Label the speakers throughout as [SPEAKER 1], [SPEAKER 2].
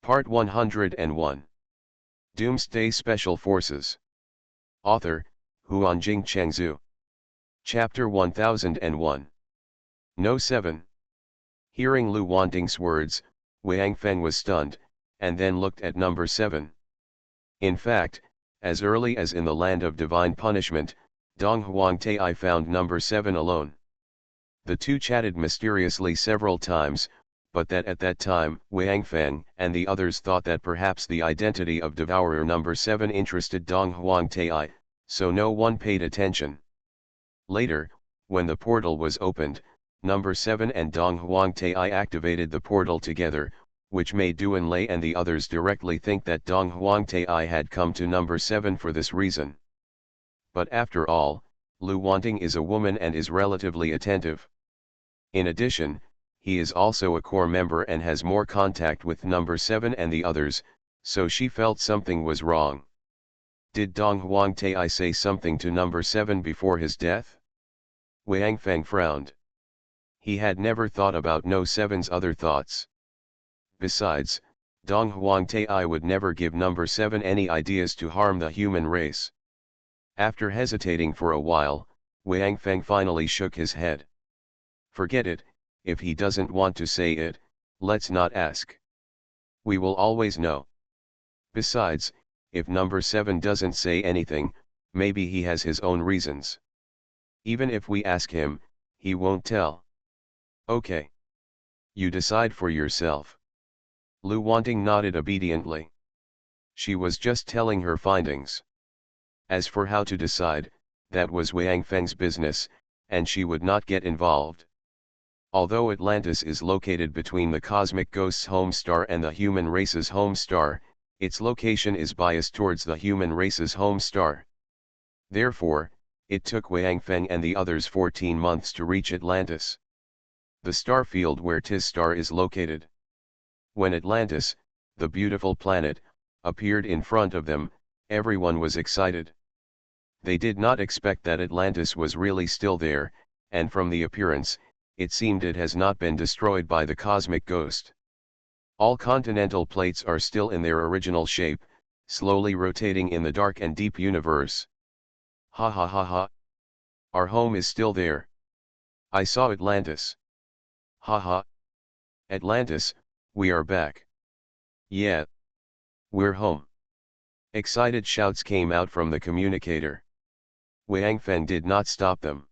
[SPEAKER 1] Part 101. Doomsday Special Forces. Author, Huanjing Chengzhu. Chapter 1001. No 7. Hearing Lu Wanting's words, Wang Feng was stunned, and then looked at number 7. In fact, as early as in the land of divine punishment, Dong Huang Tai found number 7 alone. The two chatted mysteriously several times, but at that time Wang Feng and the others thought that perhaps the identity of Devourer number 7 interested Dong Huang Tai, so no one paid attention. Later, when the portal was opened, number 7 and Dong Huang Tai activated the portal together, which made Duan Lei and the others directly think that Dong Huang Tai had come to number 7 for this reason. But after all, Lu Wanting is a woman and is relatively attentive. In addition, he is also a core member and has more contact with number 7 and the others, so she felt something was wrong. Did Dong Huang Tai say something to number 7 before his death? Wang Feng frowned. He had never thought about No 7's other thoughts. Besides, Dong Huang Tai would never give number 7 any ideas to harm the human race. After hesitating for a while, Wang Feng finally shook his head. Forget it. If he doesn't want to say it, let's not ask. We will always know. Besides, if number 7 doesn't say anything, maybe he has his own reasons. Even if we ask him, he won't tell. Okay. You decide for yourself. Lu Wanting nodded obediently. She was just telling her findings. As for how to decide, that was Wang Feng's business, and she would not get involved. Although Atlantis is located between the cosmic ghost's home star and the human race's home star, its location is biased towards the human race's home star. Therefore, it took Wang Feng and the others 14 months to reach Atlantis, the star field where Tis star is located. When Atlantis, the beautiful planet, appeared in front of them, everyone was excited. They did not expect that Atlantis was really still there, and from the appearance, it seemed it has not been destroyed by the cosmic ghost. All continental plates are still in their original shape, slowly rotating in the dark and deep universe. Ha ha ha ha. Our home is still there. I saw Atlantis. Ha ha. Atlantis, we are back. Yeah. We're home. Excited shouts came out from the communicator. Wang Feng did not stop them.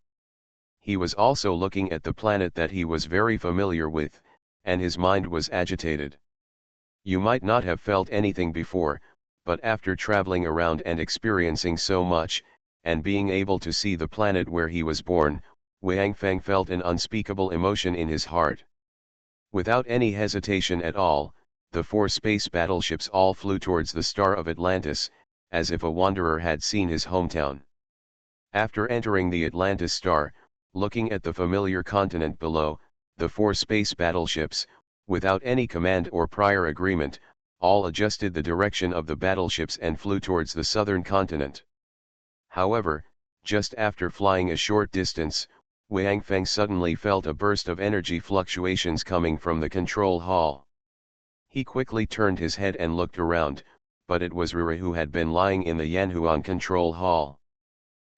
[SPEAKER 1] He was also looking at the planet that he was very familiar with, and his mind was agitated. You might not have felt anything before, but after traveling around and experiencing so much, and being able to see the planet where he was born, Wang Feng felt an unspeakable emotion in his heart. Without any hesitation at all, the 4 space battleships all flew towards the star of Atlantis, as if a wanderer had seen his hometown. After entering the Atlantis star, looking at the familiar continent below, the 4 space battleships, without any command or prior agreement, all adjusted the direction of the battleships and flew towards the southern continent. However, just after flying a short distance, Wang Feng suddenly felt a burst of energy fluctuations coming from the control hall. He quickly turned his head and looked around, but it was Rira who had been lying in the Yanhuan control hall.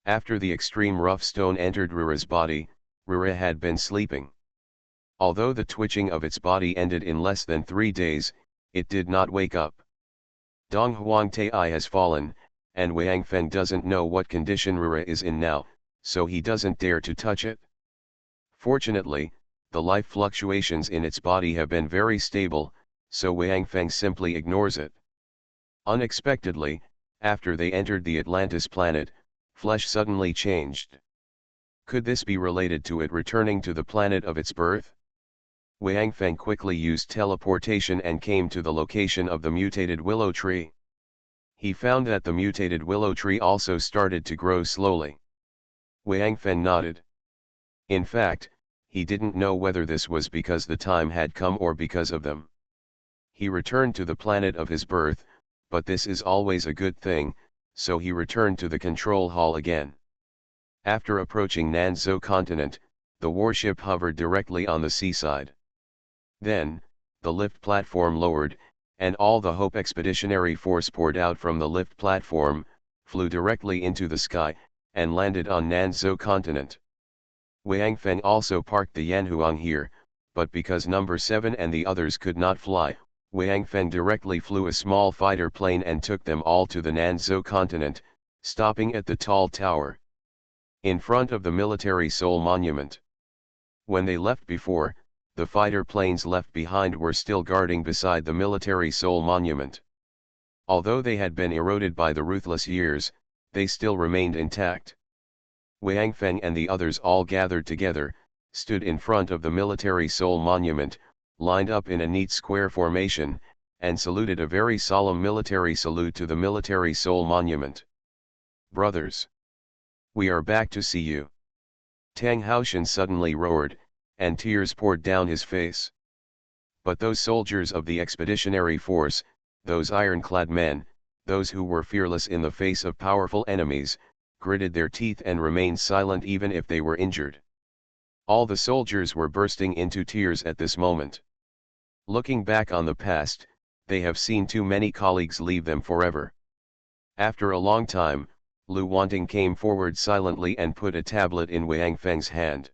[SPEAKER 1] After the extreme rough stone entered Rira's body, Rira had been sleeping. Although the twitching of its body ended in less than 3 days, it did not wake up. Dong Huang Tai has fallen, and Wang Feng doesn't know what condition Rira is in now, so he doesn't dare to touch it. Fortunately, the life fluctuations in its body have been very stable, so Wang Feng simply ignores it. Unexpectedly, after they entered the Atlantis planet, flesh suddenly changed. Could this be related to it returning to the planet of its birth? Wang Feng quickly used teleportation and came to the location of the mutated willow tree. He found that the mutated willow tree also started to grow slowly. Wang Feng nodded. In fact, he didn't know whether this was because the time had come or because of them. He returned to the planet of his birth, but this is always a good thing, so he returned to the control hall again. After approaching Nanzhou continent, the warship hovered directly on the seaside. Then, the lift platform lowered, and all the Hope Expeditionary Force poured out from the lift platform, flew directly into the sky, and landed on Nanzhou continent. Wang Feng also parked the Yanhuang here, but because number 7 and the others could not fly, Wang Feng directly flew a small fighter plane and took them all to the Nanzhou continent, stopping at the tall tower in front of the Military Soul Monument. When they left before, the fighter planes left behind were still guarding beside the Military Soul Monument. Although they had been eroded by the ruthless years, they still remained intact. Wang Feng and the others all gathered together, stood in front of the Military Soul Monument, lined up in a neat square formation, and saluted a very solemn military salute to the Military Soul Monument. "Brothers! We are back to see you!" Tang Haoshan suddenly roared, and tears poured down his face. But those soldiers of the expeditionary force, those ironclad men, those who were fearless in the face of powerful enemies, gritted their teeth and remained silent even if they were injured. All the soldiers were bursting into tears at this moment. Looking back on the past, they have seen too many colleagues leave them forever. After a long time, Lu Wanting came forward silently and put a tablet in Wang Feng's hand.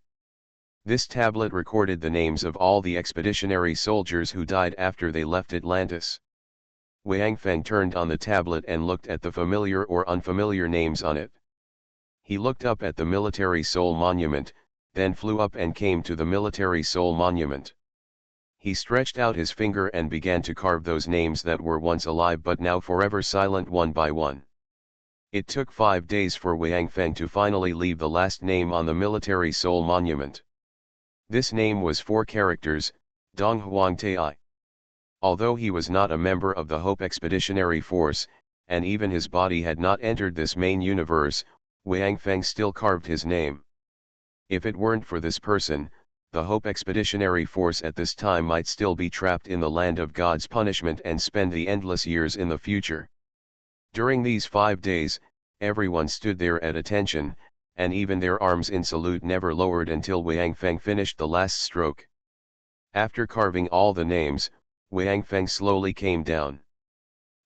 [SPEAKER 1] This tablet recorded the names of all the expeditionary soldiers who died after they left Atlantis. Wang Feng turned on the tablet and looked at the familiar or unfamiliar names on it. He looked up at the Military Soul Monument, then flew up and came to the Military Soul Monument. He stretched out his finger and began to carve those names that were once alive but now forever silent one by one. It took 5 days for Wang Feng to finally leave the last name on the Military Soul Monument. This name was 4 characters, Dong Huang Tai. Although he was not a member of the Hope Expeditionary Force, and even his body had not entered this main universe, Wang Feng still carved his name. If it weren't for this person, the Hope Expeditionary Force at this time might still be trapped in the land of God's punishment and spend the endless years in the future. During these 5 days, everyone stood there at attention, and even their arms in salute never lowered until Wang Feng finished the last stroke. After carving all the names, Wang Feng slowly came down.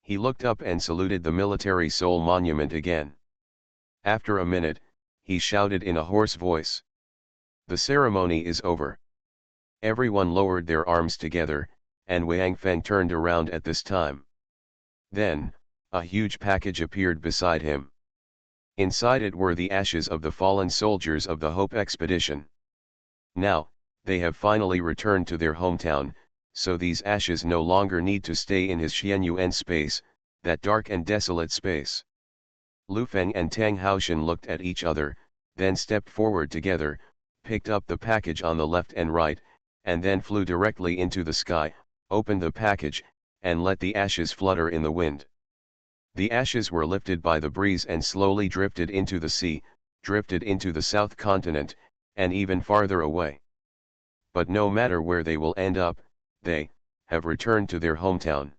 [SPEAKER 1] He looked up and saluted the Military Soul Monument again. After a minute, he shouted in a hoarse voice, "The ceremony is over." Everyone lowered their arms together, and Wang Feng turned around at this time. Then, a huge package appeared beside him. Inside it were the ashes of the fallen soldiers of the Hope Expedition. Now, they have finally returned to their hometown, so these ashes no longer need to stay in his Xianyuan space, that dark and desolate space. Lu Feng and Tang Haoshan looked at each other, then stepped forward together, picked up the package on the left and right, and then flew directly into the sky, opened the package, and let the ashes flutter in the wind. The ashes were lifted by the breeze and slowly drifted into the sea, drifted into the south continent, and even farther away. But no matter where they will end up, they have returned to their hometown.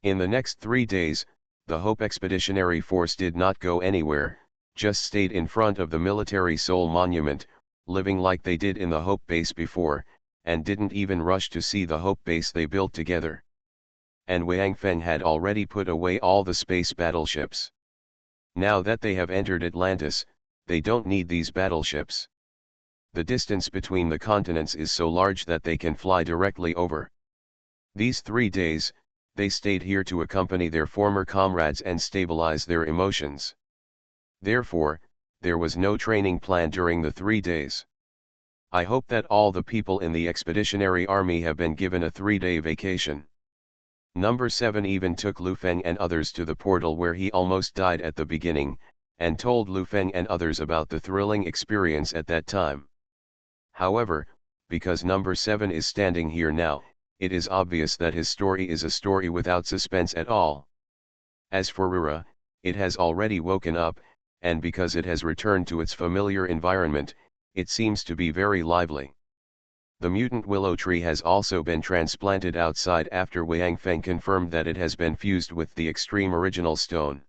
[SPEAKER 1] In the next 3 days, the Hope Expeditionary Force did not go anywhere, just stayed in front of the Military Soul Monument, living like they did in the Hope Base before, and didn't even rush to see the Hope Base they built together. And Wang Feng had already put away all the space battleships. Now that they have entered Atlantis, they don't need these battleships. The distance between the continents is so large that they can fly directly over. These 3 days, they stayed here to accompany their former comrades and stabilize their emotions. Therefore, there was no training plan during the 3 days. I hope that all the people in the expeditionary army have been given a 3-day vacation. Number 7 even took Lu Feng and others to the portal where he almost died at the beginning, and told Lu Feng and others about the thrilling experience at that time. However, because number 7 is standing here now, it is obvious that his story is a story without suspense at all. As for Rura, it has already woken up, and because it has returned to its familiar environment, it seems to be very lively. The mutant willow tree has also been transplanted outside after Wang Feng confirmed that it has been fused with the extreme original stone.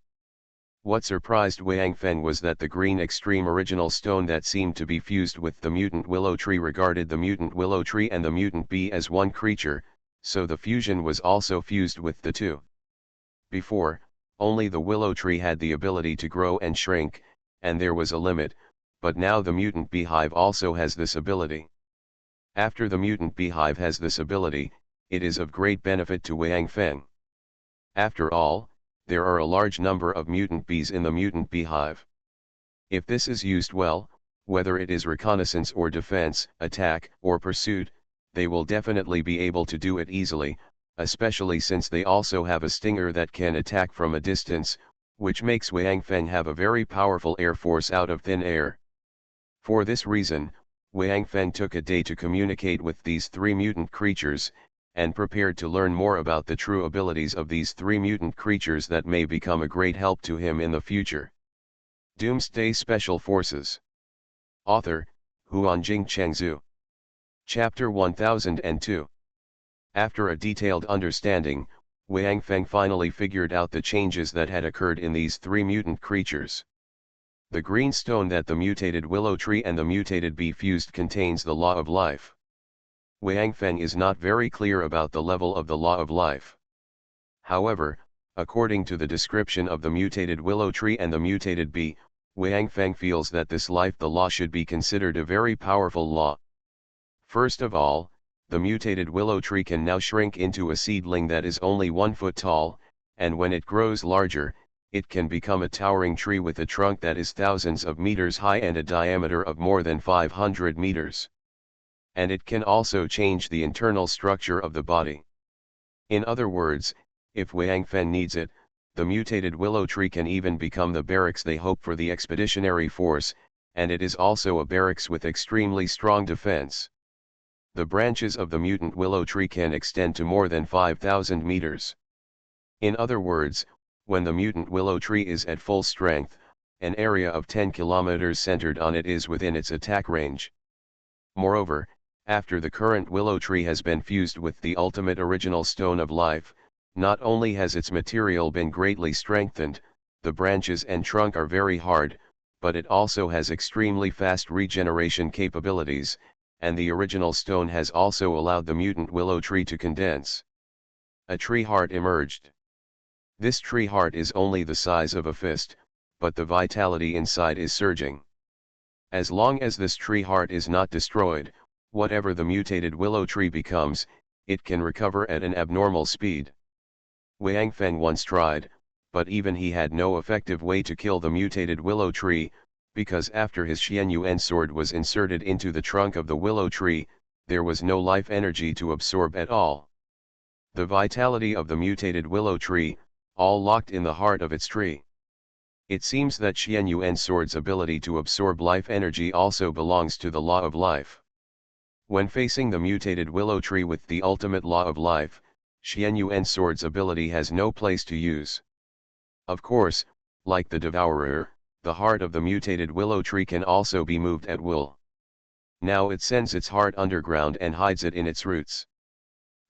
[SPEAKER 1] What surprised Wang Feng was that the green extreme original stone that seemed to be fused with the mutant willow tree regarded the mutant willow tree and the mutant bee as one creature, so the fusion was also fused with the two. Before, only the willow tree had the ability to grow and shrink, and there was a limit, but now the mutant beehive also has this ability. After the mutant beehive has this ability, it is of great benefit to Wang Feng. After all, there are a large number of mutant bees in the mutant beehive. If this is used well, whether it is reconnaissance or defense, attack or pursuit, they will definitely be able to do it easily, especially since they also have a stinger that can attack from a distance, which makes Wang Feng have a very powerful air force out of thin air. For this reason, Wang Feng took a day to communicate with these three mutant creatures, and prepared to learn more about the true abilities of these three mutant creatures that may become a great help to him in the future. Doomsday Special Forces. Author, Huanjing Chengzhu. Chapter 1002. After a detailed understanding, Wang Feng finally figured out the changes that had occurred in these three mutant creatures. The green stone that the mutated willow tree and the mutated bee fused contains the law of life. Wang Feng is not very clear about the level of the law of life. However, according to the description of the mutated willow tree and the mutated bee, Wang Feng feels that this life the law should be considered a very powerful law. First of all, the mutated willow tree can now shrink into a seedling that is only 1 foot tall, and when it grows larger, it can become a towering tree with a trunk that is thousands of meters high and a diameter of more than 500 meters. And it can also change the internal structure of the body. In other words, if Wang Feng needs it, the mutated willow tree can even become the barracks they hope for the expeditionary force, and it is also a barracks with extremely strong defense. The branches of the mutant willow tree can extend to more than 5,000 meters. In other words, when the mutant willow tree is at full strength, an area of 10 kilometers centered on it is within its attack range. Moreover, after the current willow tree has been fused with the ultimate original stone of life, not only has its material been greatly strengthened, the branches and trunk are very hard, but it also has extremely fast regeneration capabilities, and the original stone has also allowed the mutant willow tree to condense. A tree heart emerged. This tree heart is only the size of a fist, but the vitality inside is surging. As long as this tree heart is not destroyed, whatever the mutated willow tree becomes, it can recover at an abnormal speed. Wang Feng once tried, but even he had no effective way to kill the mutated willow tree, because after his Xianyuan sword was inserted into the trunk of the willow tree, there was no life energy to absorb at all. The vitality of the mutated willow tree, all locked in the heart of its tree. It seems that Xianyuan sword's ability to absorb life energy also belongs to the law of life. When facing the mutated willow tree with the ultimate law of life, Xianyuan sword's ability has no place to use. Of course, like the devourer, the heart of the mutated willow tree can also be moved at will. Now it sends its heart underground and hides it in its roots.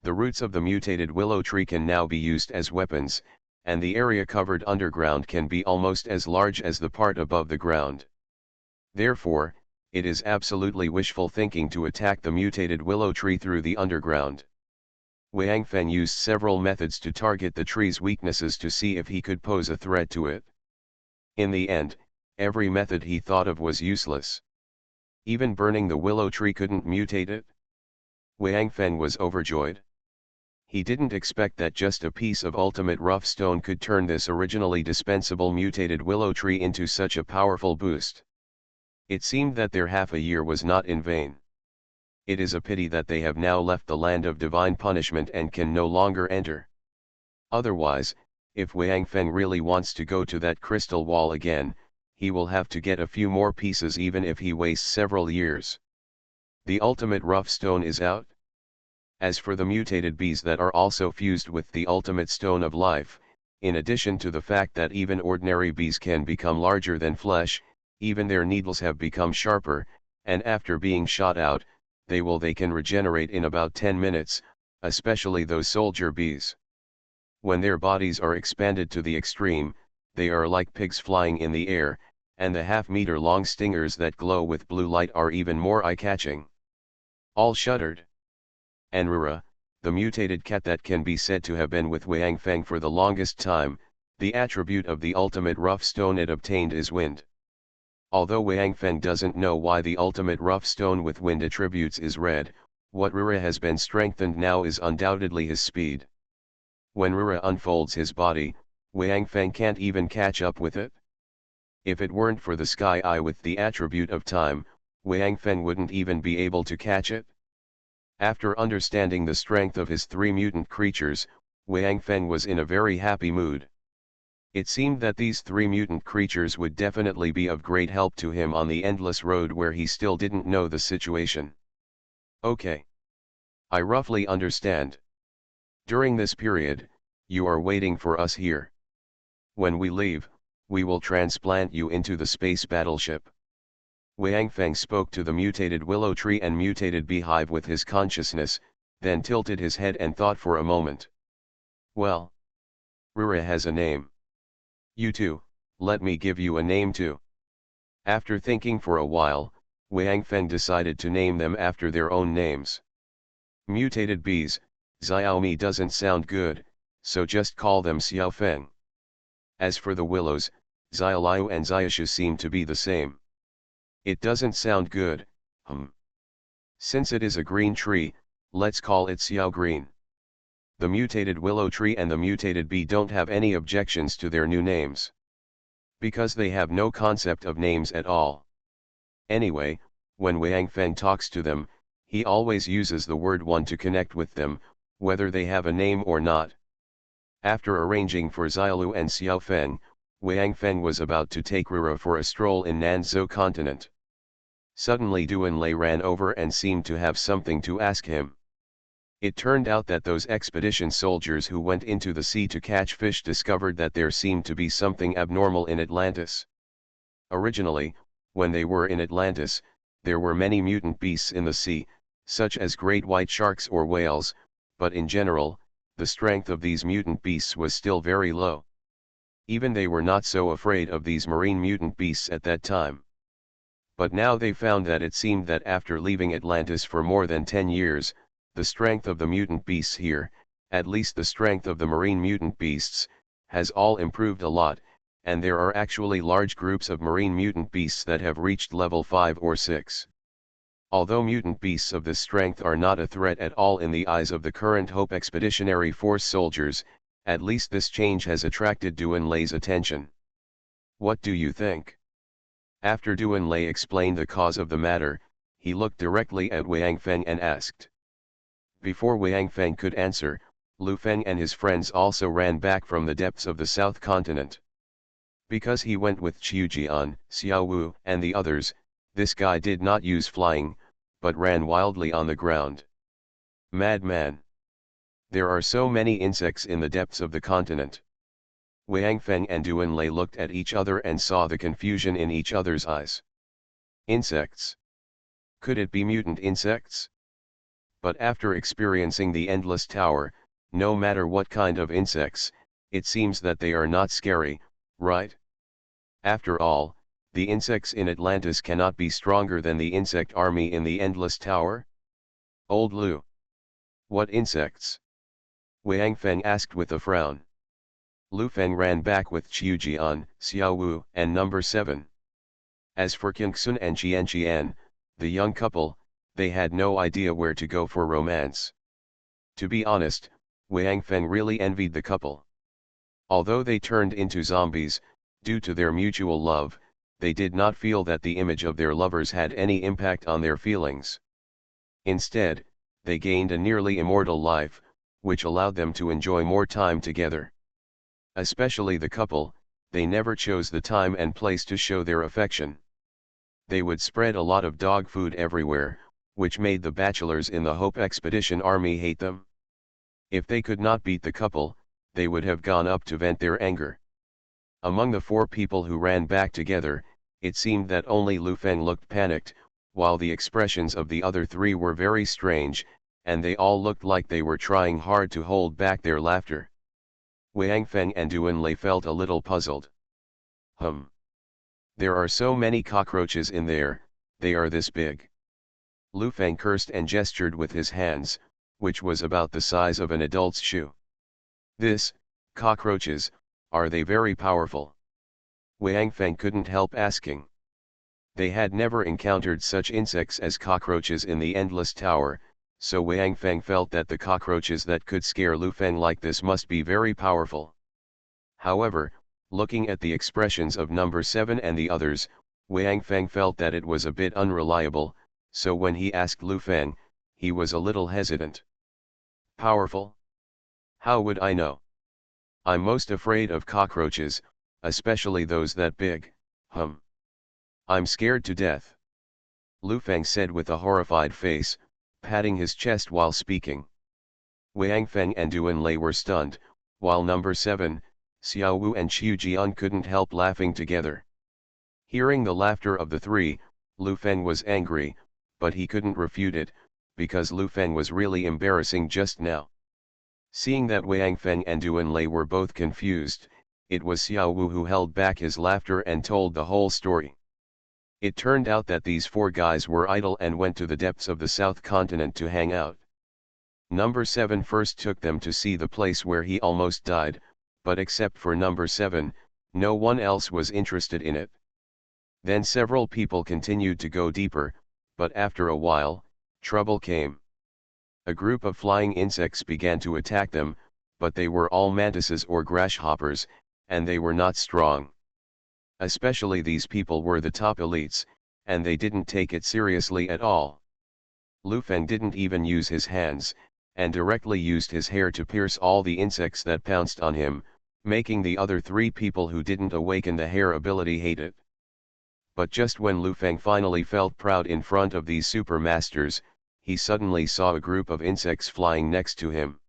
[SPEAKER 1] The roots of the mutated willow tree can now be used as weapons, and the area covered underground can be almost as large as the part above the ground. Therefore, it is absolutely wishful thinking to attack the mutated willow tree through the underground. Wang Feng used several methods to target the tree's weaknesses to see if he could pose a threat to it. In the end, every method he thought of was useless. Even burning the willow tree couldn't mutate it. Wang Feng was overjoyed. He didn't expect that just a piece of ultimate rough stone could turn this originally dispensable mutated willow tree into such a powerful boost. It seemed that their half a year was not in vain. It is a pity that they have now left the land of divine punishment and can no longer enter. Otherwise, if Wang Feng really wants to go to that crystal wall again, he will have to get a few more pieces even if he wastes several years. The ultimate rough stone is out. As for the mutated bees that are also fused with the ultimate stone of life, in addition to the fact that even ordinary bees can become larger than flesh, even their needles have become sharper, and after being shot out, they can regenerate in about 10 minutes, especially those soldier bees. When their bodies are expanded to the extreme, they are like pigs flying in the air, and the half-meter long stingers that glow with blue light are even more eye-catching. All shuddered. Anrura, the mutated cat that can be said to have been with Wang Feng for the longest time. The attribute of the ultimate rough stone it obtained is wind. Although Wang Feng doesn't know why the ultimate rough stone with wind attributes is red, what Rura has been strengthened now is undoubtedly his speed. When Rura unfolds his body, Wang Feng can't even catch up with it. If it weren't for the sky eye with the attribute of time, Wang Feng wouldn't even be able to catch it. After understanding the strength of his three mutant creatures, Wang Feng was in a very happy mood. It seemed that these three mutant creatures would definitely be of great help to him on the endless road where he still didn't know the situation. Okay. I roughly understand. During this period, you are waiting for us here. When we leave, we will transplant you into the space battleship. Wang Feng spoke to the mutated willow tree and mutated beehive with his consciousness, then tilted his head and thought for a moment. Well, Rura has a name. You too, let me give you a name too. After thinking for a while, Wang Feng decided to name them after their own names. Mutated bees, Xiaomi doesn't sound good, so just call them Xiao Feng. As for the willows, Xiaoliu and Xiaoshu seem to be the same. It doesn't sound good, Since it is a green tree, let's call it Xiao Green. The mutated willow tree and the mutated bee don't have any objections to their new names. Because they have no concept of names at all. Anyway, when Wang Feng talks to them, he always uses the word one to connect with them, whether they have a name or not. After arranging for Xiaolu and Xiao Feng, Wang Feng was about to take Rura for a stroll in Nanzhou continent. Suddenly Duanlei ran over and seemed to have something to ask him. It turned out that those expedition soldiers who went into the sea to catch fish discovered that there seemed to be something abnormal in Atlantis. Originally, when they were in Atlantis, there were many mutant beasts in the sea, such as great white sharks or whales, but in general, the strength of these mutant beasts was still very low. Even they were not so afraid of these marine mutant beasts at that time. But now they found that it seemed that after leaving Atlantis for more than 10 years, the strength of the mutant beasts here, at least the strength of the marine mutant beasts, has all improved a lot, and there are actually large groups of marine mutant beasts that have reached level 5 or 6. Although mutant beasts of this strength are not a threat at all in the eyes of the current Hope Expeditionary Force soldiers, at least this change has attracted Duanlei's attention. What do you think? After Duanlei explained the cause of the matter, he looked directly at Wang Feng and asked. Before Wang Feng could answer, Lu Feng and his friends also ran back from the depths of the South Continent. Because he went with Qiu Jian, Xiao Wu, and the others, this guy did not use flying, but ran wildly on the ground. Madman! There are so many insects in the depths of the continent. Wang Feng and Duanlei looked at each other and saw the confusion in each other's eyes. Insects? Could it be mutant insects? But after experiencing the Endless Tower, no matter what kind of insects, it seems that they are not scary, right? After all, the insects in Atlantis cannot be stronger than the insect army in the Endless Tower? Old Lu. What insects? Wang Feng asked with a frown. Lu Feng ran back with Qiu Jian, Xiao Wu, and number 7. As for Qingxun and Qian, the young couple, they had no idea where to go for romance. To be honest, Wang Feng really envied the couple. Although they turned into zombies, due to their mutual love, they did not feel that the image of their lovers had any impact on their feelings. Instead, they gained a nearly immortal life, which allowed them to enjoy more time together. Especially the couple, they never chose the time and place to show their affection. They would spread a lot of dog food everywhere, which made the bachelors in the Hope Expedition Army hate them. If they could not beat the couple, they would have gone up to vent their anger. Among the 4 people who ran back together, it seemed that only Lu Feng looked panicked, while the expressions of the other 3 were very strange, and they all looked like they were trying hard to hold back their laughter. Wang Feng and Duanlei felt a little puzzled. There are so many cockroaches in there, they are this big. Lu Feng cursed and gestured with his hands, which was about the size of an adult's shoe. This, cockroaches, are they very powerful? Wang Feng couldn't help asking. They had never encountered such insects as cockroaches in the Endless Tower, so Wang Feng felt that the cockroaches that could scare Lu Feng like this must be very powerful. However, looking at the expressions of number 7 and the others, Wang Feng felt that it was a bit unreliable, so when he asked Lu Feng, he was a little hesitant. Powerful? How would I know? I'm most afraid of cockroaches, especially those that big. I'm scared to death. Lu Feng said with a horrified face, patting his chest while speaking. Wang Feng and Duan Lei were stunned, while number 7, Xiao Wu and Qiu Jian couldn't help laughing together. Hearing the laughter of the three, Lu Feng was angry, but he couldn't refute it, because Lu Feng was really embarrassing just now. Seeing that Wang Feng and Duan Lei were both confused, it was Xiao Wu who held back his laughter and told the whole story. It turned out that these 4 guys were idle and went to the depths of the South Continent to hang out. Number 7 first took them to see the place where he almost died, but except for number 7, no one else was interested in it. Then several people continued to go deeper, but after a while, trouble came. A group of flying insects began to attack them, but they were all mantises or grasshoppers, and they were not strong. Especially these people were the top elites, and they didn't take it seriously at all. Lu Feng didn't even use his hands, and directly used his hair to pierce all the insects that pounced on him, making the other 3 people who didn't awaken the hair ability hate it. But just when Lu Feng finally felt proud in front of these super masters, he suddenly saw a group of insects flying next to him.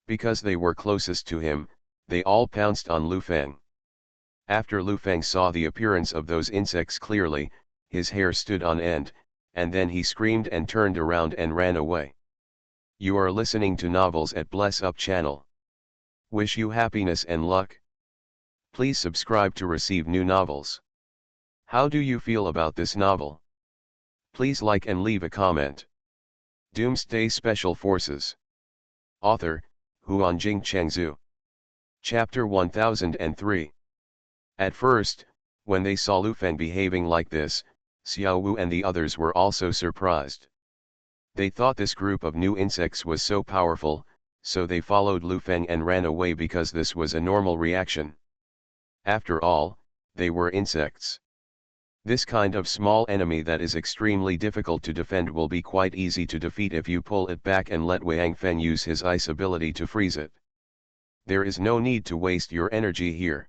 [SPEAKER 1] Because they were closest to him, they all pounced on Lu Feng. After Lu Feng saw the appearance of those insects clearly, his hair stood on end, and then he screamed and turned around and ran away. You are listening to Novels at Bless Up channel. Wish you happiness and luck. Please subscribe to receive new novels. How do you feel about this novel? Please like and leave a comment. Doomsday Special Forces. Author, Huanjing Chengzhu. Chapter 1003. At first, when they saw Lu Feng behaving like this, Xiao Wu and the others were also surprised. They thought this group of new insects was so powerful, so they followed Lu Feng and ran away because this was a normal reaction. After all, they were insects. This kind of small enemy that is extremely difficult to defend will be quite easy to defeat if you pull it back and let Wang Feng use his ice ability to freeze it. There is no need to waste your energy here.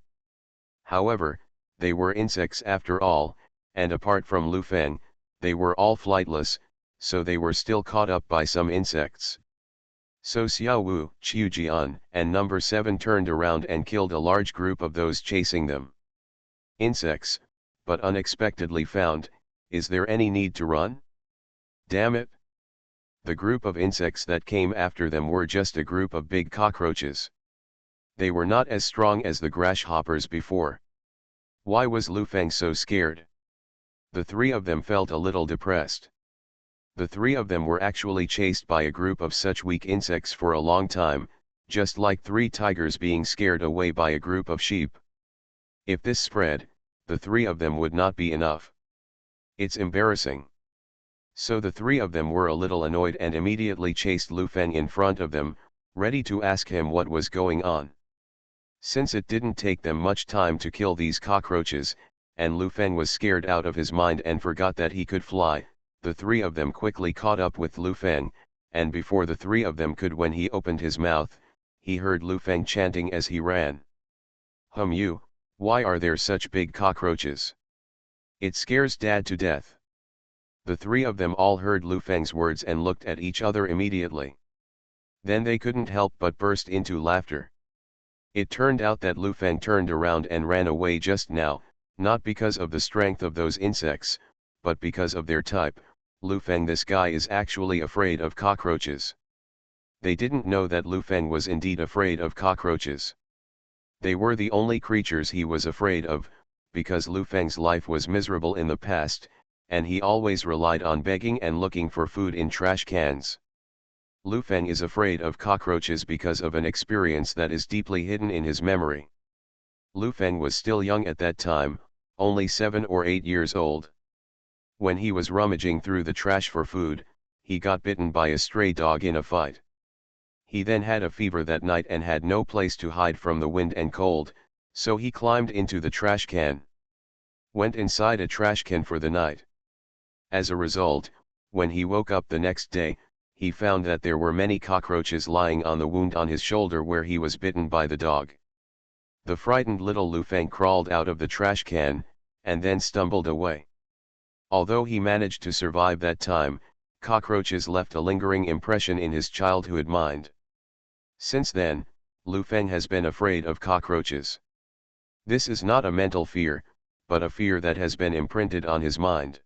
[SPEAKER 1] However, they were insects after all, and apart from Lu Feng, they were all flightless, so they were still caught up by some insects. So Xiao Wu, Qiu Jian, and number 7 turned around and killed a large group of those chasing them. Insects, but unexpectedly found, is there any need to run? Damn it! The group of insects that came after them were just a group of big cockroaches. They were not as strong as the grasshoppers before. Why was Lu Feng so scared? The 3 of them felt a little depressed. The 3 of them were actually chased by a group of such weak insects for a long time, just like 3 tigers being scared away by a group of sheep. If this spread, the 3 of them would not be enough. It's embarrassing. So the 3 of them were a little annoyed and immediately chased Lu Feng in front of them, ready to ask him what was going on. Since it didn't take them much time to kill these cockroaches, and Lu Feng was scared out of his mind and forgot that he could fly, the 3 of them quickly caught up with Lu Feng, and before the 3 of them could when he opened his mouth, he heard Lu Feng chanting as he ran. You, why are there such big cockroaches? It scares Dad to death. The 3 of them all heard Lu Feng's words and looked at each other immediately. Then they couldn't help but burst into laughter. It turned out that Lu Feng turned around and ran away just now, not because of the strength of those insects, but because of their type. Lu Feng, this guy is actually afraid of cockroaches. They didn't know that Lu Feng was indeed afraid of cockroaches. They were the only creatures he was afraid of, because Lu Feng's life was miserable in the past, and he always relied on begging and looking for food in trash cans. Lu Feng is afraid of cockroaches because of an experience that is deeply hidden in his memory. Lu Feng was still young at that time, only 7 or 8 years old. When he was rummaging through the trash for food, he got bitten by a stray dog in a fight. He then had a fever that night and had no place to hide from the wind and cold, so he climbed into the trash can. Went inside a trash can for the night. As a result, when he woke up the next day, he found that there were many cockroaches lying on the wound on his shoulder where he was bitten by the dog. The frightened little Lu Feng crawled out of the trash can, and then stumbled away. Although he managed to survive that time, cockroaches left a lingering impression in his childhood mind. Since then, Lu Feng has been afraid of cockroaches. This is not a mental fear, but a fear that has been imprinted on his mind.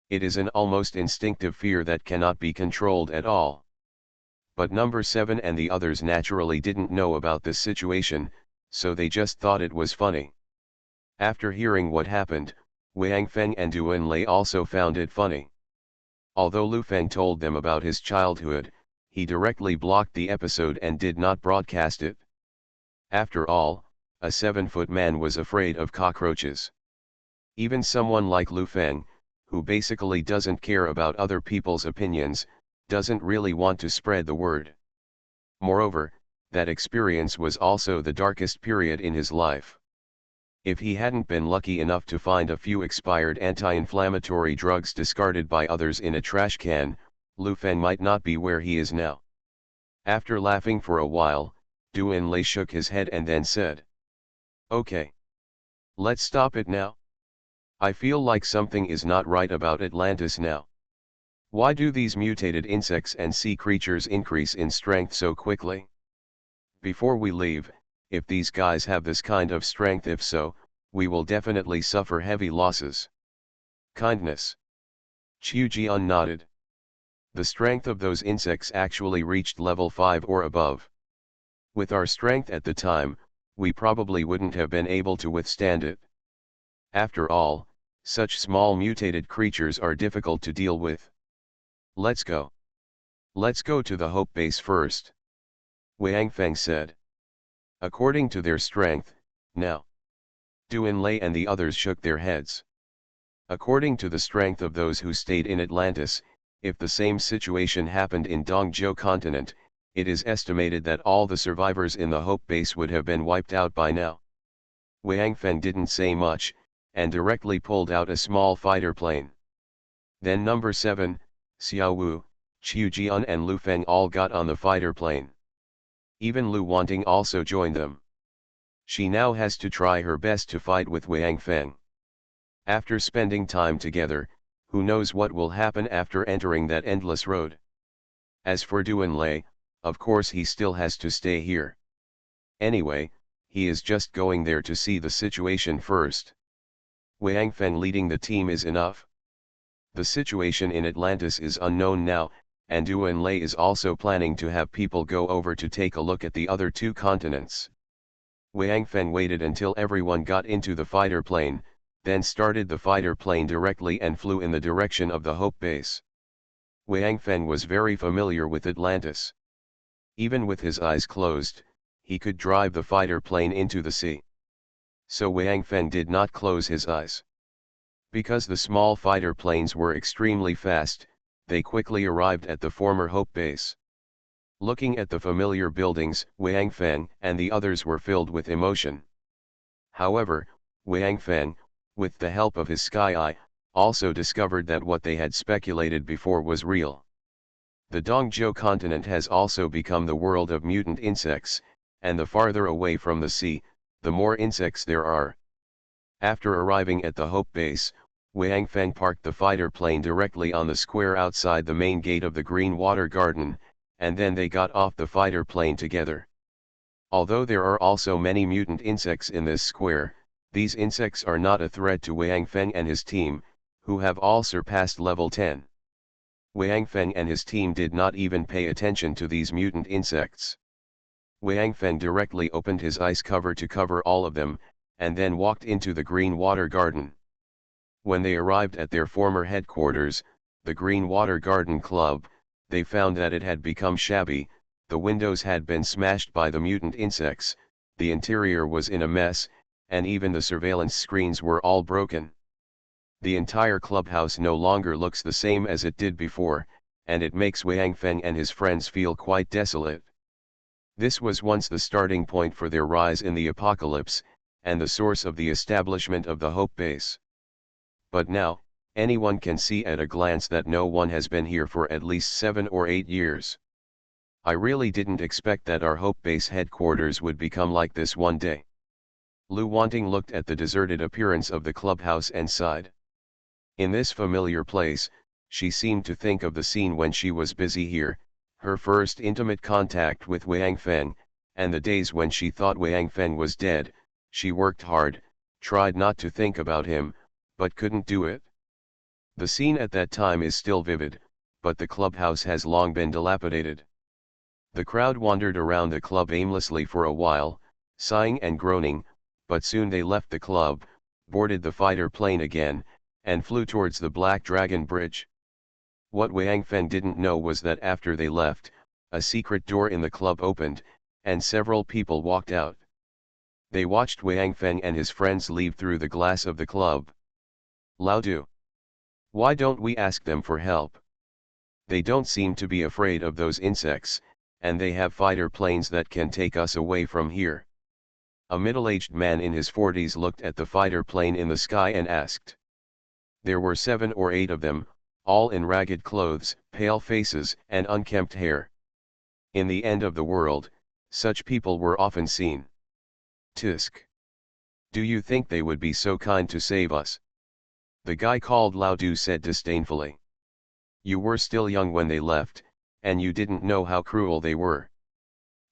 [SPEAKER 1] It is an almost instinctive fear that cannot be controlled at all. But number 7 and the others naturally didn't know about this situation, so they just thought it was funny. After hearing what happened, Wang Feng and Duan Lei also found it funny. Although Lu Feng told them about his childhood, he directly blocked the episode and did not broadcast it. After all, a 7-foot man was afraid of cockroaches. Even someone like Lu Feng, who basically doesn't care about other people's opinions, doesn't really want to spread the word. Moreover, that experience was also the darkest period in his life. If he hadn't been lucky enough to find a few expired anti-inflammatory drugs discarded by others in a trash can, Lu Feng might not be where he is now. After laughing for a while, Duan Lei shook his head and then said, "Okay. Let's stop it now. I feel like something is not right about Atlantis now. Why do these mutated insects and sea creatures increase in strength so quickly? Before we leave, if these guys have this kind of strength, if so, we will definitely suffer heavy losses." Kindness. Qiu Jian nodded. The strength of those insects actually reached level 5 or above. With our strength at the time, we probably wouldn't have been able to withstand it. After all, such small mutated creatures are difficult to deal with. Let's go. Let's go to the Hope Base first, Wang Feng said. According to their strength, now. Duan Lei and the others shook their heads. According to the strength of those who stayed in Atlantis, if the same situation happened in Dongzhou continent, it is estimated that all the survivors in the Hope Base would have been wiped out by now. Wang Feng didn't say much, and directly pulled out a small fighter plane. Then number 7, Xiao Wu, Qiu Jian and Lu Feng all got on the fighter plane. Even Lu Wanting also joined them. She now has to try her best to fight with Wang Feng. After spending time together, who knows what will happen after entering that endless road. As for Duan Lei, of course he still has to stay here. Anyway, he is just going there to see the situation first. Wang Feng leading the team is enough. The situation in Atlantis is unknown now, and Duan Lei is also planning to have people go over to take a look at the other 2 continents. Wang Feng waited until everyone got into the fighter plane, then started the fighter plane directly and flew in the direction of the Hope Base. Wang Feng was very familiar with Atlantis. Even with his eyes closed, he could drive the fighter plane into the sea. So Wang Feng did not close his eyes. Because the small fighter planes were extremely fast, they quickly arrived at the former Hope Base. Looking at the familiar buildings, Wang Feng and the others were filled with emotion. However, Wang Feng, with the help of his sky eye, also discovered that what they had speculated before was real. The Dongzhou continent has also become the world of mutant insects, and the farther away from the sea, the more insects there are. After arriving at the Hope Base, Wang Feng parked the fighter plane directly on the square outside the main gate of the Green Water Garden, and then they got off the fighter plane together. Although there are also many mutant insects in this square, these insects are not a threat to Wang Feng and his team, who have all surpassed level 10. Wang Feng and his team did not even pay attention to these mutant insects. Wang Feng directly opened his ice cover to cover all of them, and then walked into the Green Water Garden. When they arrived at their former headquarters, the Green Water Garden Club, they found that it had become shabby, the windows had been smashed by the mutant insects, the interior was in a mess, and even the surveillance screens were all broken. The entire clubhouse no longer looks the same as it did before, and it makes Wang Feng and his friends feel quite desolate. This was once the starting point for their rise in the apocalypse, and the source of the establishment of the Hope Base. But now, anyone can see at a glance that no one has been here for at least 7 or 8 years. I really didn't expect that our Hope Base headquarters would become like this one day. Lu Wanting looked at the deserted appearance of the clubhouse and sighed. In this familiar place, she seemed to think of the scene when she was busy here, her first intimate contact with Wang Feng, and the days when she thought Wang Feng was dead. She worked hard, tried not to think about him, but couldn't do it. The scene at that time is still vivid, but the clubhouse has long been dilapidated. The crowd wandered around the club aimlessly for a while, sighing and groaning, but soon they left the club, boarded the fighter plane again, and flew towards the Black Dragon Bridge. What Wang Feng didn't know was that after they left, a secret door in the club opened, and several people walked out. They watched Wang Feng and his friends leave through the glass of the club. Lao Du. Why don't we ask them for help? They don't seem to be afraid of those insects, and they have fighter planes that can take us away from here. A middle-aged man in his 40s looked at the fighter plane in the sky and asked. There were 7 or 8 of them, all in ragged clothes, pale faces, and unkempt hair. In the end of the world, such people were often seen. Tisk. Do you think they would be so kind to save us? The guy called Lao Du said disdainfully. You were still young when they left, and you didn't know how cruel they were.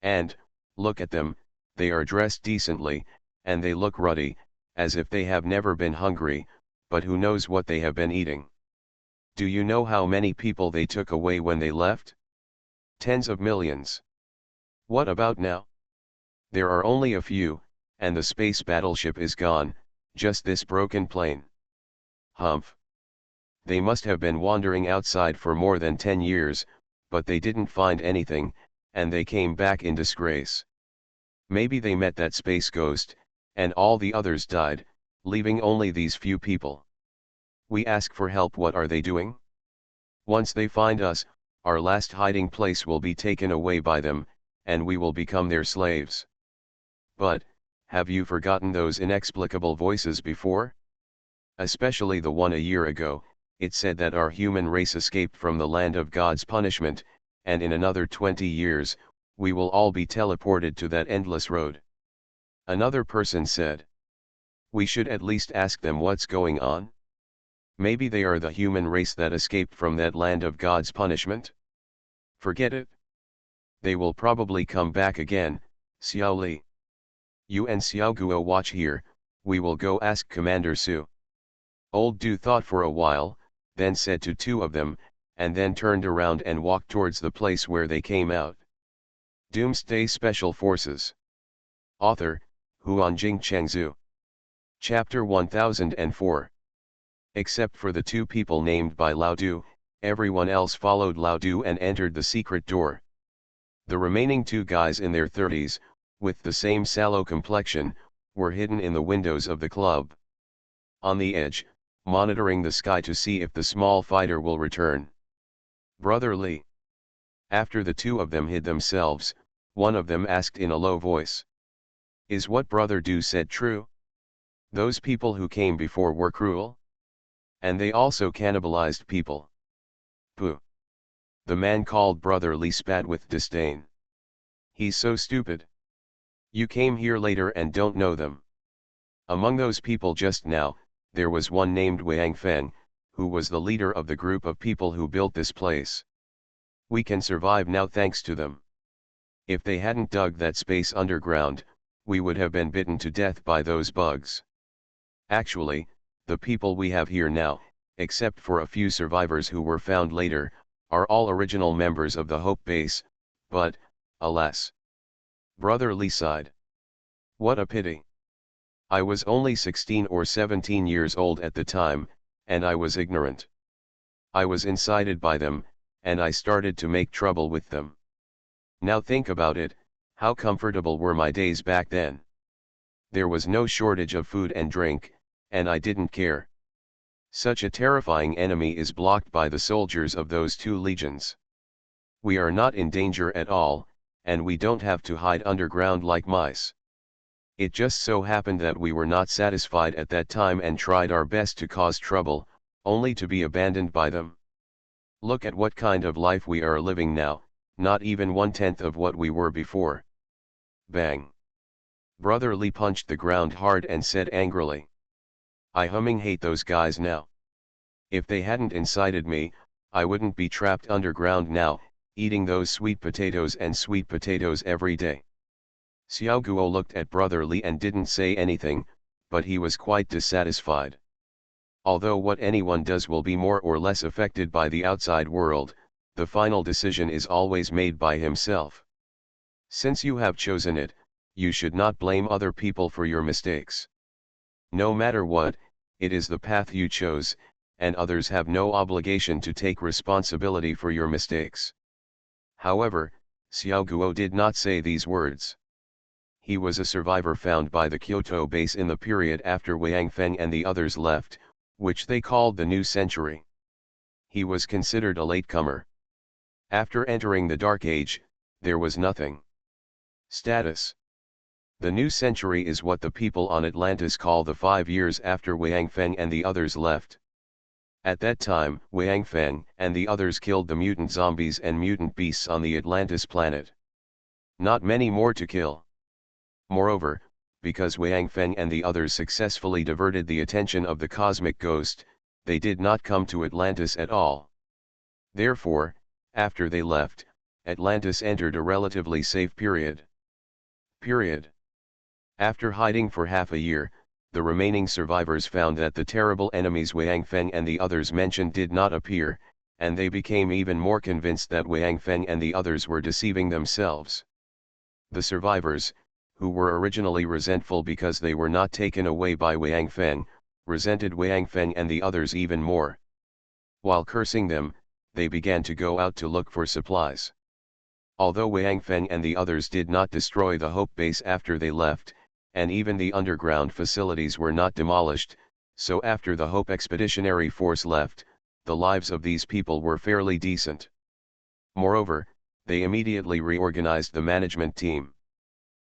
[SPEAKER 1] And, look at them, they are dressed decently, and they look ruddy, as if they have never been hungry, but who knows what they have been eating. Do you know how many people they took away when they left? Tens of millions. What about now? There are only a few, and the space battleship is gone, just this broken plane. Humph. They must have been wandering outside for more than 10 years, but they didn't find anything, and they came back in disgrace. Maybe they met that space ghost, and all the others died, leaving only these few people. We ask for help. What are they doing? Once they find us, our last hiding place will be taken away by them, and we will become their slaves. But, have you forgotten those inexplicable voices before? Especially the one a year ago. It said that our human race escaped from the land of God's punishment, and in another 20 years, we will all be teleported to that endless road. Another person said. We should at least ask them what's going on. Maybe they are the human race that escaped from that land of God's punishment. Forget it. They will probably come back again, Xiao Li. You and Xiao Guo watch here, we will go ask Commander Su. Old Du thought for a while, then said to 2 of them, and then turned around and walked towards the place where they came out. Doomsday Special Forces. Author, Huanjing Chengzhu. Chapter 1004. Except for the 2 people named by Lao Du, everyone else followed Lao Du and entered the secret door. The remaining 2 guys in their 30s, with the same sallow complexion, were hidden in the windows of the club. On the edge, monitoring the sky to see if the small fighter will return. Brother Li. After the 2 of them hid themselves, one of them asked in a low voice. Is what Brother Du said true? Those people who came before were cruel? And they also cannibalized people. Pooh. The man called Brother Li spat with disdain. He's so stupid. You came here later and don't know them. Among those people just now, there was one named Wang Feng, who was the leader of the group of people who built this place. We can survive now thanks to them. If they hadn't dug that space underground, we would have been bitten to death by those bugs. Actually, the people we have here now, except for a few survivors who were found later, are all original members of the Hope Base, but, alas. Brother Li sighed. What a pity. I was only 16 or 17 years old at the time, and I was ignorant. I was incited by them, and I started to make trouble with them. Now think about it, how comfortable were my days back then? There was no shortage of food and drink, and I didn't care. Such a terrifying enemy is blocked by the soldiers of those two legions. We are not in danger at all, and we don't have to hide underground like mice. It just so happened that we were not satisfied at that time and tried our best to cause trouble, only to be abandoned by them. Look at what kind of life we are living now, not even 1/10 of what we were before. Bang! Brother Lee punched the ground hard and said angrily, I hate those guys now. If they hadn't incited me, I wouldn't be trapped underground now, eating those sweet potatoes and sweet potatoes every day. Xiao Guo looked at Brother Lee and didn't say anything, but he was quite dissatisfied. Although what anyone does will be more or less affected by the outside world, the final decision is always made by himself. Since you have chosen it, you should not blame other people for your mistakes. No matter what, it is the path you chose, and others have no obligation to take responsibility for your mistakes. However, Xiao Guo did not say these words. He was a survivor found by the Kyoto base in the period after Wang Feng and the others left, which they called the New Century. He was considered a latecomer. After entering the Dark Age, there was nothing. Status. The New Century is what the people on Atlantis call the 5 years after Wang Feng and the others left. At that time, Wang Feng and the others killed the mutant zombies and mutant beasts on the Atlantis planet. Not many more to kill. Moreover, because Wang Feng and the others successfully diverted the attention of the cosmic ghost, they did not come to Atlantis at all. Therefore, after they left, Atlantis entered a relatively safe period. After hiding for half a year, the remaining survivors found that the terrible enemies Wang Feng and the others mentioned did not appear, and they became even more convinced that Wang Feng and the others were deceiving themselves. The survivors, who were originally resentful because they were not taken away by Wang Feng, resented Wang Feng and the others even more. While cursing them, they began to go out to look for supplies. Although Wang Feng and the others did not destroy the Hope base after they left, and even the underground facilities were not demolished, so after the Hope Expeditionary Force left, the lives of these people were fairly decent. Moreover, they immediately reorganized the management team.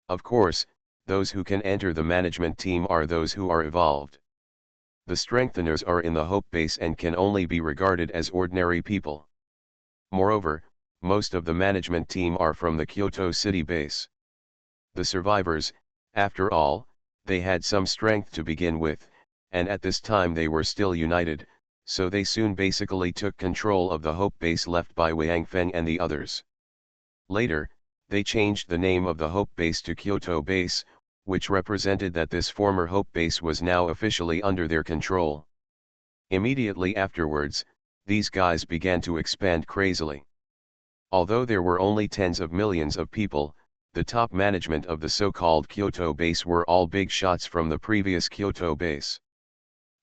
[SPEAKER 1] Of course, those who can enter the management team are those who are evolved. The strengtheners are in the Hope base and can only be regarded as ordinary people. Moreover, most of the management team are from the Kyoto City base. The survivors, after all, they had some strength to begin with, and at this time they were still united, so they soon basically took control of the Hope base left by Wang Feng and the others. Later, they changed the name of the Hope base to Kyoto base, which represented that this former Hope base was now officially under their control. Immediately afterwards, these guys began to expand crazily. Although there were only tens of millions of people, the top management of the so-called Kyoto base were all big shots from the previous Kyoto base.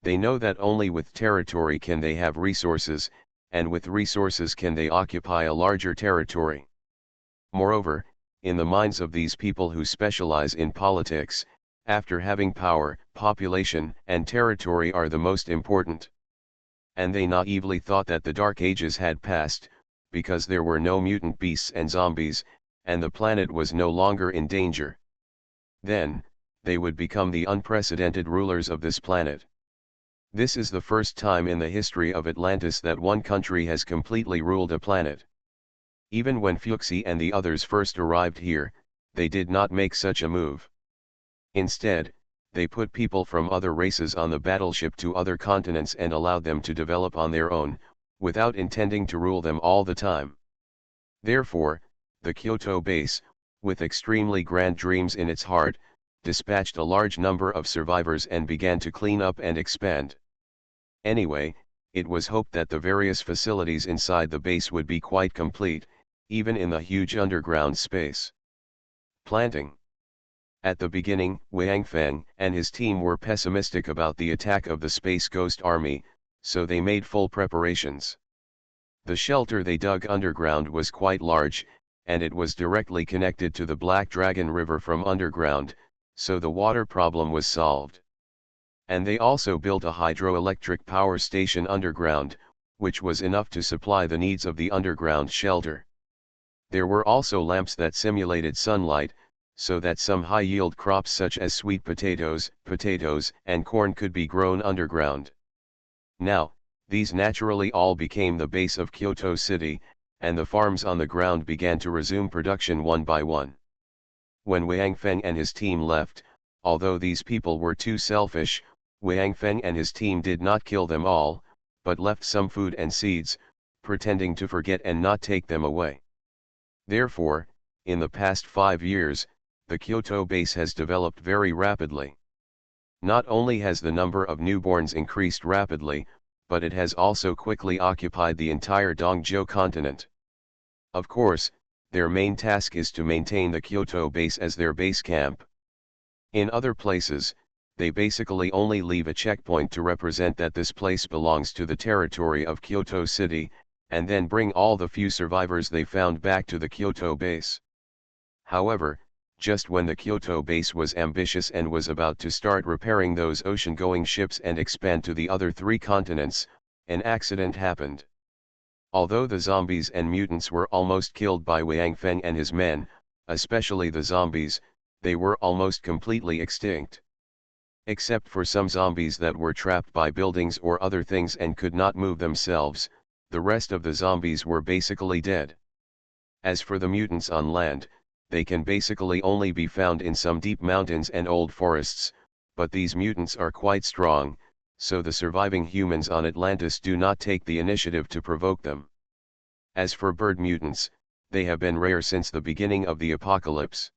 [SPEAKER 1] They know that only with territory can they have resources, and with resources can they occupy a larger territory. Moreover, in the minds of these people who specialize in politics, after having power, population and territory are the most important. And they naively thought that the Dark Ages had passed, because there were no mutant beasts and zombies, and the planet was no longer in danger. Then, they would become the unprecedented rulers of this planet. This is the first time in the history of Atlantis that one country has completely ruled a planet. Even when Fuxi and the others first arrived here, they did not make such a move. Instead, they put people from other races on the battleship to other continents and allowed them to develop on their own, without intending to rule them all the time. Therefore, the Kyoto base, with extremely grand dreams in its heart, dispatched a large number of survivors and began to clean up and expand. Anyway, it was hoped that the various facilities inside the base would be quite complete, even in the huge underground space. Planting. At the beginning, Wang Feng and his team were pessimistic about the attack of the Space Ghost Army, so they made full preparations. The shelter they dug underground was quite large, and it was directly connected to the Black Dragon River from underground, so the water problem was solved. And they also built a hydroelectric power station underground, which was enough to supply the needs of the underground shelter. There were also lamps that simulated sunlight, so that some high-yield crops such as sweet potatoes, and corn could be grown underground. Now, these naturally all became the base of Kyoto City, and the farms on the ground began to resume production one by one. When Wang Feng and his team left, although these people were too selfish, Wang Feng and his team did not kill them all, but left some food and seeds, pretending to forget and not take them away. Therefore, in the past 5 years, the Kyoto base has developed very rapidly. Not only has the number of newborns increased rapidly, but it has also quickly occupied the entire Dongzhou continent. Of course, their main task is to maintain the Kyoto base as their base camp. In other places, they basically only leave a checkpoint to represent that this place belongs to the territory of Kyoto City, and then bring all the few survivors they found back to the Kyoto base. However, just when the Kyoto base was ambitious and was about to start repairing those ocean-going ships and expand to the other 3 continents, an accident happened. Although the zombies and mutants were almost killed by Wang Feng and his men, especially the zombies, they were almost completely extinct. Except for some zombies that were trapped by buildings or other things and could not move themselves, the rest of the zombies were basically dead. As for the mutants on land, they can basically only be found in some deep mountains and old forests, but these mutants are quite strong, so the surviving humans on Atlantis do not take the initiative to provoke them. As for bird mutants, they have been rare since the beginning of the apocalypse.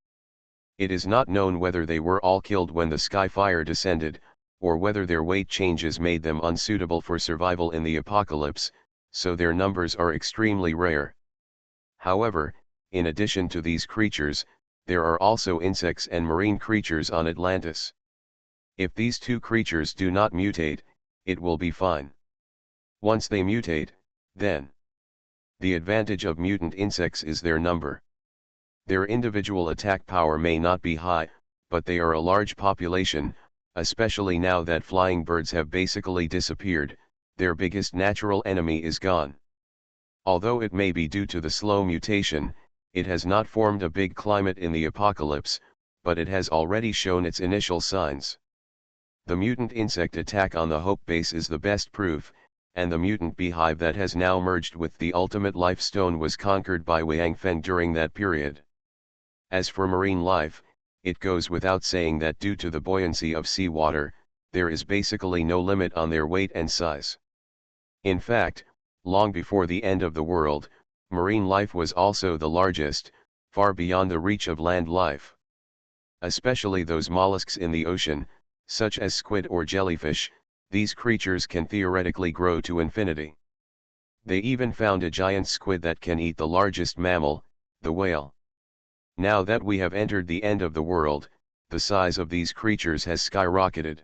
[SPEAKER 1] It is not known whether they were all killed when the sky fire descended, or whether their weight changes made them unsuitable for survival in the apocalypse, so their numbers are extremely rare. However, in addition to these creatures, there are also insects and marine creatures on Atlantis. If these 2 creatures do not mutate, it will be fine. Once they mutate, then. The advantage of mutant insects is their number. Their individual attack power may not be high, but they are a large population, especially now that flying birds have basically disappeared, their biggest natural enemy is gone. Although it may be due to the slow mutation, it has not formed a big climate in the apocalypse, but it has already shown its initial signs. The mutant insect attack on the Hope base is the best proof, and the mutant beehive that has now merged with the ultimate life stone was conquered by Wang Feng during that period. As for marine life, it goes without saying that due to the buoyancy of seawater, there is basically no limit on their weight and size. In fact, long before the end of the world, marine life was also the largest, far beyond the reach of land life. Especially those mollusks in the ocean, such as squid or jellyfish, these creatures can theoretically grow to infinity. They even found a giant squid that can eat the largest mammal, the whale. Now that we have entered the end of the world, the size of these creatures has skyrocketed.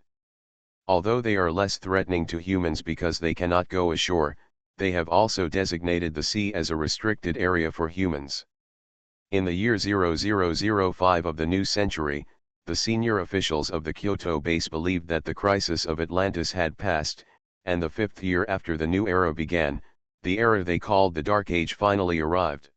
[SPEAKER 1] Although they are less threatening to humans because they cannot go ashore, they have also designated the sea as a restricted area for humans. In the year 0005 of the new century, the senior officials of the Kyoto base believed that the crisis of Atlantis had passed, and the 5th year after the new era began, the era they called the Dark Age finally arrived.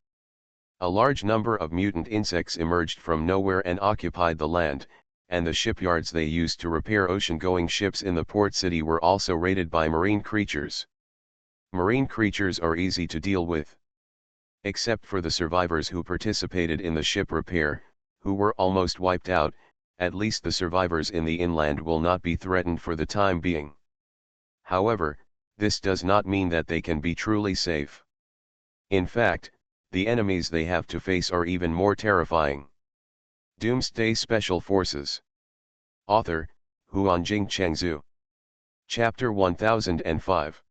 [SPEAKER 1] A large number of mutant insects emerged from nowhere and occupied the land, and the shipyards they used to repair ocean-going ships in the port city were also raided by marine creatures. Marine creatures are easy to deal with. Except for the survivors who participated in the ship repair, who were almost wiped out, at least the survivors in the inland will not be threatened for the time being. However, this does not mean that they can be truly safe. In fact, the enemies they have to face are even more terrifying. Doomsday Special Forces. Author, Huanjing Chengzhu. Chapter 1005.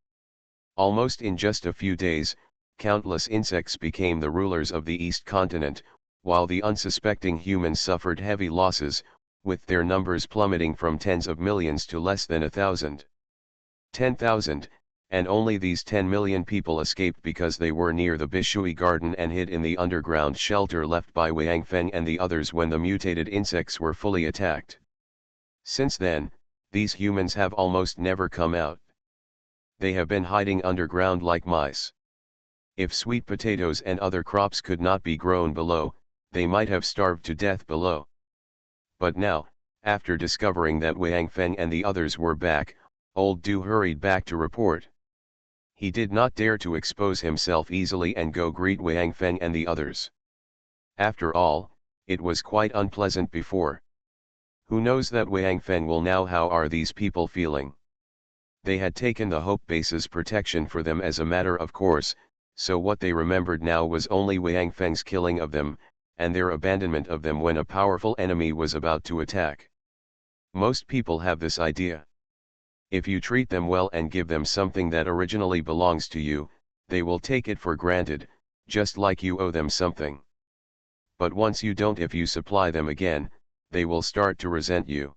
[SPEAKER 1] Almost in just a few days, countless insects became the rulers of the East Continent, while the unsuspecting humans suffered heavy losses, with their numbers plummeting from tens of millions to less than 1,000. 10,000, and only these 10 million people escaped because they were near the Bishui garden and hid in the underground shelter left by Wang Feng and the others when the mutated insects were fully attacked. Since then, these humans have almost never come out. They have been hiding underground like mice. If sweet potatoes and other crops could not be grown below, they might have starved to death below. But now, after discovering that Wang Feng and the others were back, old Du hurried back to report. He did not dare to expose himself easily and go greet Wang Feng and the others. After all, it was quite unpleasant before. Who knows that Wang Feng will now? How are these people feeling? They had taken the Hope Base's protection for them as a matter of course, so what they remembered now was only Wang Feng's killing of them, and their abandonment of them when a powerful enemy was about to attack. Most people have this idea. If you treat them well and give them something that originally belongs to you, they will take it for granted, just like you owe them something. But once you don't, if you supply them again, they will start to resent you.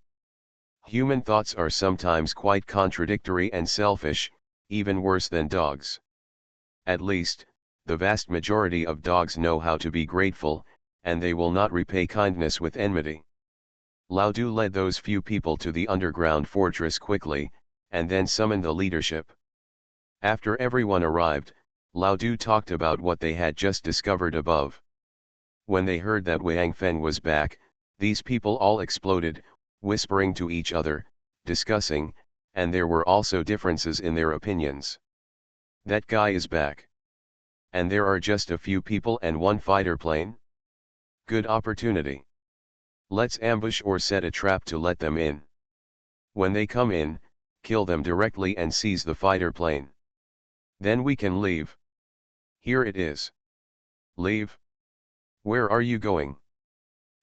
[SPEAKER 1] Human thoughts are sometimes quite contradictory and selfish, even worse than dogs. At least, the vast majority of dogs know how to be grateful, and they will not repay kindness with enmity. Lao Du led those few people to the underground fortress quickly, and then summoned the leadership. After everyone arrived, Lao Du talked about what they had just discovered above. When they heard that Wang Feng was back, these people all exploded, whispering to each other, discussing, and there were also differences in their opinions. That guy is back. And there are just a few people and one fighter plane? Good opportunity. Let's ambush or set a trap to let them in. When they come in, kill them directly and seize the fighter plane. Then we can leave. Here it is. Leave? Where are you going?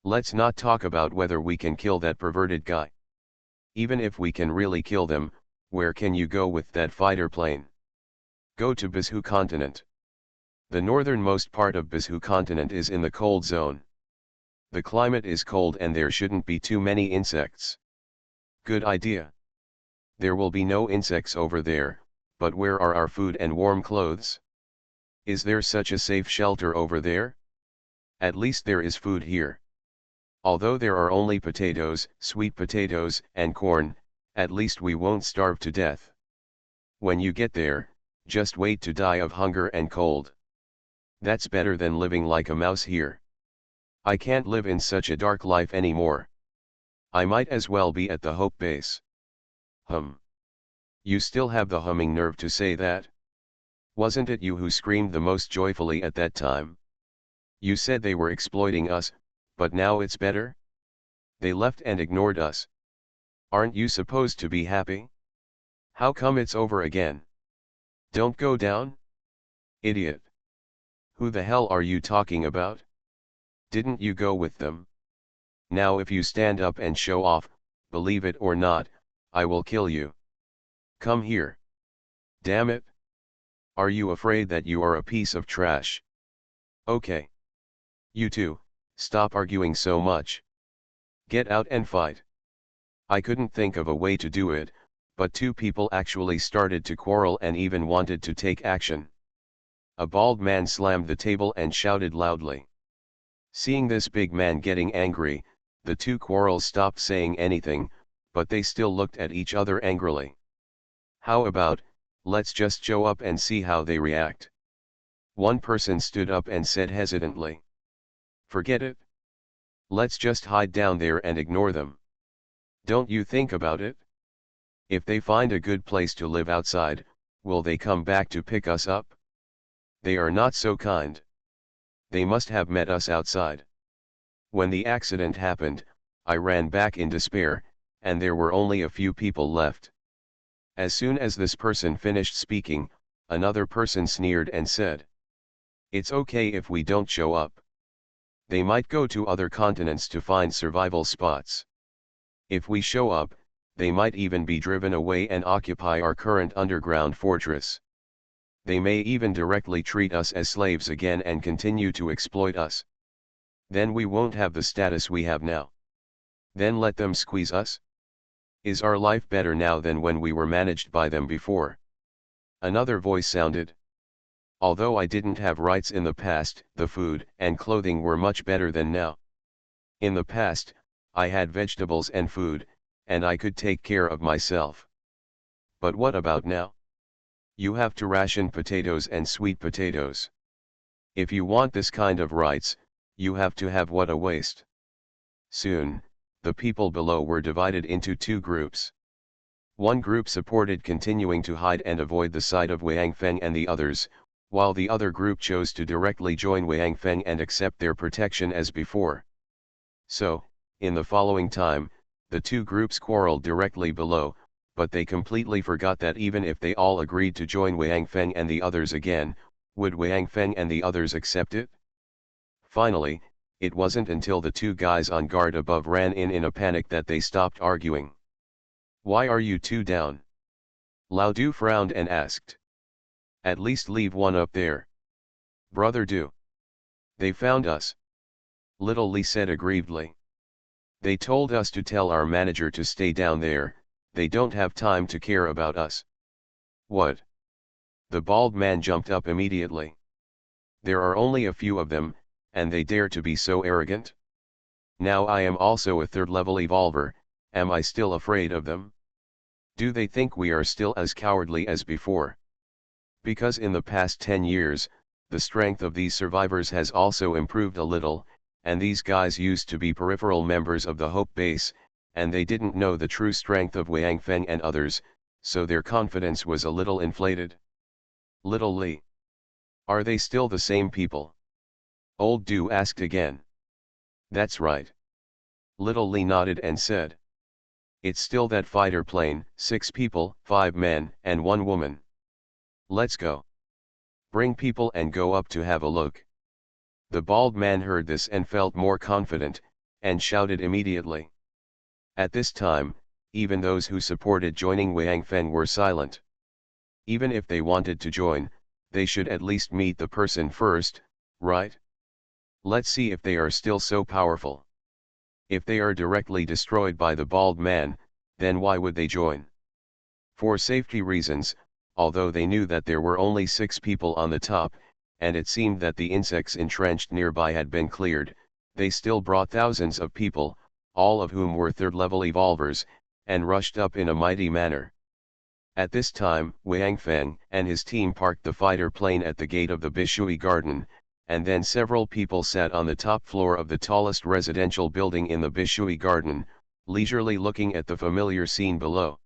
[SPEAKER 1] Let's not talk about whether we can kill that perverted guy. Even if we can really kill them, where can you go with that fighter plane? Go to Bishu continent. The northernmost part of Bishu continent is in the cold zone. The climate is cold and there shouldn't be too many insects. Good idea. There will be no insects over there, but where are our food and warm clothes? Is there such a safe shelter over there? At least there is food here. Although there are only potatoes, sweet potatoes, and corn, at least we won't starve to death. When you get there, just wait to die of hunger and cold. That's better than living like a mouse here. I can't live in such a dark life anymore. I might as well be at the Hope Base. You still have the humming nerve to say that? Wasn't it you who screamed the most joyfully at that time? You said they were exploiting us, but now it's better? They left and ignored us. Aren't you supposed to be happy? How come it's over again? Don't go down? Idiot. Who the hell are you talking about? Didn't you go with them? Now if you stand up and show off, believe it or not, I will kill you. Come here. Damn it. Are you afraid that you are a piece of trash? Okay. You two, stop arguing so much. Get out and fight. I couldn't think of a way to do it, but two people actually started to quarrel and even wanted to take action. A bald man slammed the table and shouted loudly. Seeing this big man getting angry, the two quarrels stopped saying anything, but they still looked at each other angrily. How about, let's just show up and see how they react. One person stood up and said hesitantly. Forget it. Let's just hide down there and ignore them. Don't you think about it? If they find a good place to live outside, will they come back to pick us up? They are not so kind. They must have met us outside. When the accident happened, I ran back in despair, and there were only a few people left. As soon as this person finished speaking, another person sneered and said, "It's okay if we don't show up. They might go to other continents to find survival spots. If we show up, they might even be driven away and occupy our current underground fortress. They may even directly treat us as slaves again and continue to exploit us. Then we won't have the status we have now. Then let them squeeze us? Is our life better now than when we were managed by them before? Another voice sounded. Although I didn't have rights in the past, the food and clothing were much better than now. In the past, I had vegetables and food, and I could take care of myself. But what about now? You have to ration potatoes and sweet potatoes. If you want this kind of rights, you have to have what a waste. Soon, the people below were divided into two groups. One group supported continuing to hide and avoid the sight of Wang Feng and the others, while the other group chose to directly join Wang Feng and accept their protection as before. So, in the following time, the two groups quarreled directly below, but they completely forgot that even if they all agreed to join Wang Feng and the others again, would Wang Feng and the others accept it? Finally, it wasn't until the two guys on guard above ran in a panic that they stopped arguing. "Why are you two down?" Lao Du frowned and asked. "At least leave one up there." "Brother Du. They found us," Little Li said aggrievedly. "They told us to tell our manager to stay down there, they don't have time to care about us." "What?" The bald man jumped up immediately. "There are only a few of them, and they dare to be so arrogant? Now I am also a third-level evolver, am I still afraid of them? Do they think we are still as cowardly as before? Because in the past 10 years, the strength of these survivors has also improved a little, and these guys used to be peripheral members of the Hope Base, and they didn't know the true strength of Wang Feng and others, so their confidence was a little inflated." "Little Li. Are they still the same people?" Old Du asked again. "That's right." Little Li nodded and said. "It's still that fighter plane, 6 people, 5 men, and 1 woman. Let's go. Bring people and go up to have a look." The bald man heard this and felt more confident, and shouted immediately. At this time, even those who supported joining Wang Feng were silent. Even if they wanted to join, they should at least meet the person first, right? Let's see if they are still so powerful. If they are directly destroyed by the bald man, then why would they join? For safety reasons, although they knew that there were only 6 people on the top, and it seemed that the insects entrenched nearby had been cleared, they still brought thousands of people, all of whom were third-level evolvers, and rushed up in a mighty manner. At this time, Wang Feng and his team parked the fighter plane at the gate of the Bishui Garden, and then several people sat on the top floor of the tallest residential building in the Bishui Garden, leisurely looking at the familiar scene below.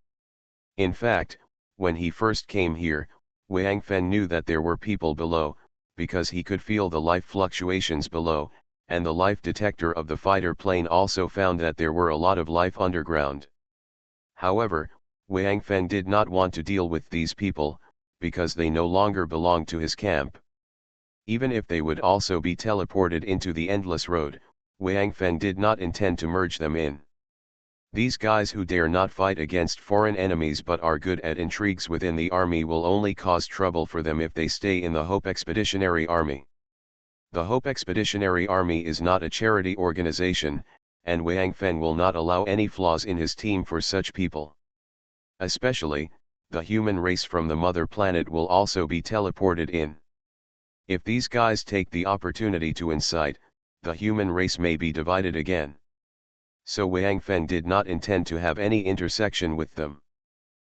[SPEAKER 1] In fact, when he first came here, Wang Feng knew that there were people below, because he could feel the life fluctuations below, and the life detector of the fighter plane also found that there were a lot of life underground. However, Wang Feng did not want to deal with these people, because they no longer belonged to his camp. Even if they would also be teleported into the endless road, Wang Feng did not intend to merge them in. These guys who dare not fight against foreign enemies but are good at intrigues within the army will only cause trouble for them if they stay in the Hope Expeditionary Army. The Hope Expeditionary Army is not a charity organization, and Wang Feng will not allow any flaws in his team for such people. Especially, the human race from the mother planet will also be teleported in. If these guys take the opportunity to incite, the human race may be divided again. So Wang Feng did not intend to have any intersection with them.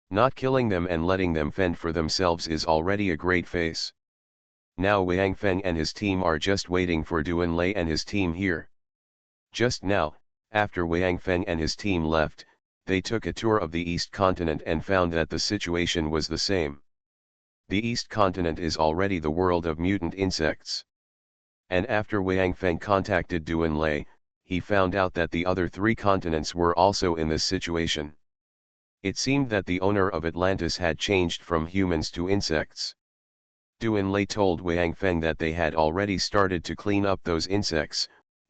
[SPEAKER 1] Not killing them and letting them fend for themselves is already a great face. Now Wang Feng and his team are just waiting for Duan Lei and his team here. Just now, after Wang Feng and his team left, they took a tour of the East Continent and found that the situation was the same. The East Continent is already the world of mutant insects. And after Wang Feng contacted Duan Lei, he found out that the other 3 continents were also in this situation. It seemed that the owner of Atlantis had changed from humans to insects. Duan Lei told Wang Feng that they had already started to clean up those insects,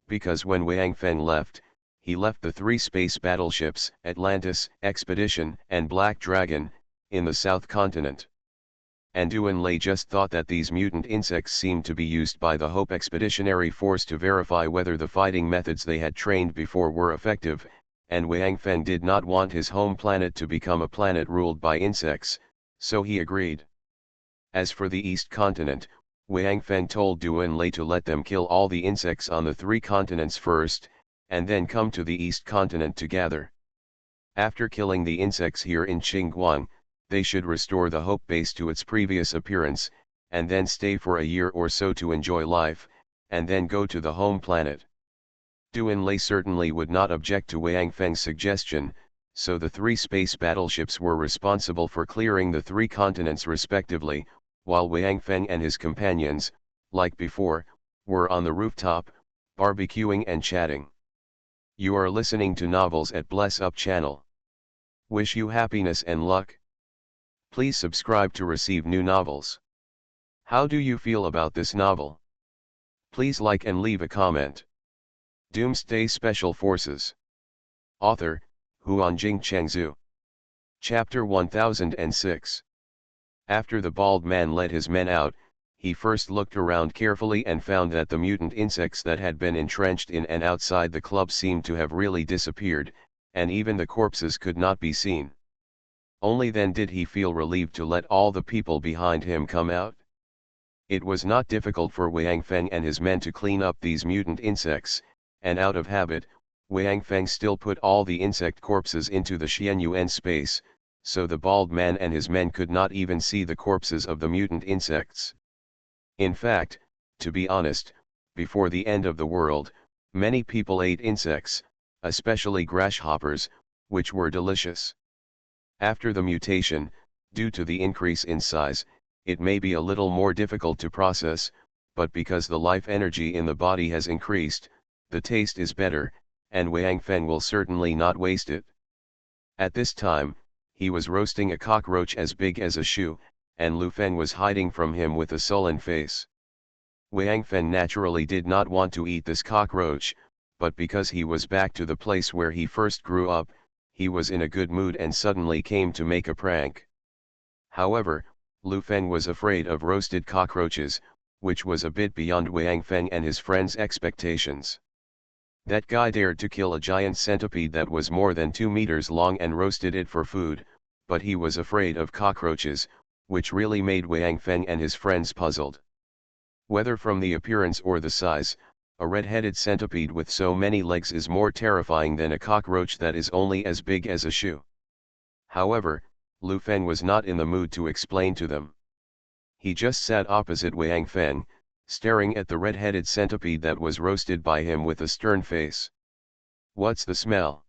[SPEAKER 1] because when Wang Feng left, he left the 3 space battleships, Atlantis, Expedition, and Black Dragon, in the South Continent. And Duan Lei just thought that these mutant insects seemed to be used by the Hope Expeditionary Force to verify whether the fighting methods they had trained before were effective, and Wang Feng did not want his home planet to become a planet ruled by insects, so he agreed. As for the East Continent, Wang Feng told Duan Lei to let them kill all the insects on the 3 continents first, and then come to the East Continent to gather. After killing the insects here in Qingguang, they should restore the Hope Base to its previous appearance, and then stay for a year or so to enjoy life, and then go to the home planet. Duan Lei certainly would not object to Wang Feng's suggestion, so the 3 space battleships were responsible for clearing the 3 continents respectively, while Wang Feng and his companions, like before, were on the rooftop, barbecuing and chatting. You are listening to Novels at Bless Up channel. Wish you happiness and luck. Please subscribe to receive new novels. How do you feel about this novel? Please like and leave a comment. Doomsday Special Forces. Author, Huanjing Chengzhu. Chapter 1006. After the bald man led his men out, he first looked around carefully and found that the mutant insects that had been entrenched in and outside the club seemed to have really disappeared, and even the corpses could not be seen. Only then did he feel relieved to let all the people behind him come out. It was not difficult for Wang Feng and his men to clean up these mutant insects, and out of habit, Wang Feng still put all the insect corpses into the Xianyuan space, so the bald man and his men could not even see the corpses of the mutant insects. In fact, to be honest, before the end of the world, many people ate insects, especially grasshoppers, which were delicious. After the mutation, due to the increase in size, it may be a little more difficult to process, but because the life energy in the body has increased, the taste is better, and Wang Feng will certainly not waste it. At this time, he was roasting a cockroach as big as a shoe, and Lu Feng was hiding from him with a sullen face. Wang Feng naturally did not want to eat this cockroach, but because he was back to the place where he first grew up, he was in a good mood and suddenly came to make a prank. However, Lu Feng was afraid of roasted cockroaches, which was a bit beyond Wang Feng and his friends' expectations. That guy dared to kill a giant centipede that was more than 2 meters long and roasted it for food, but he was afraid of cockroaches, which really made Wang Feng and his friends puzzled. Whether from the appearance or the size, a red-headed centipede with so many legs is more terrifying than a cockroach that is only as big as a shoe. However, Lu Feng was not in the mood to explain to them. He just sat opposite Wang Feng, staring at the red-headed centipede that was roasted by him with a stern face. What's the smell?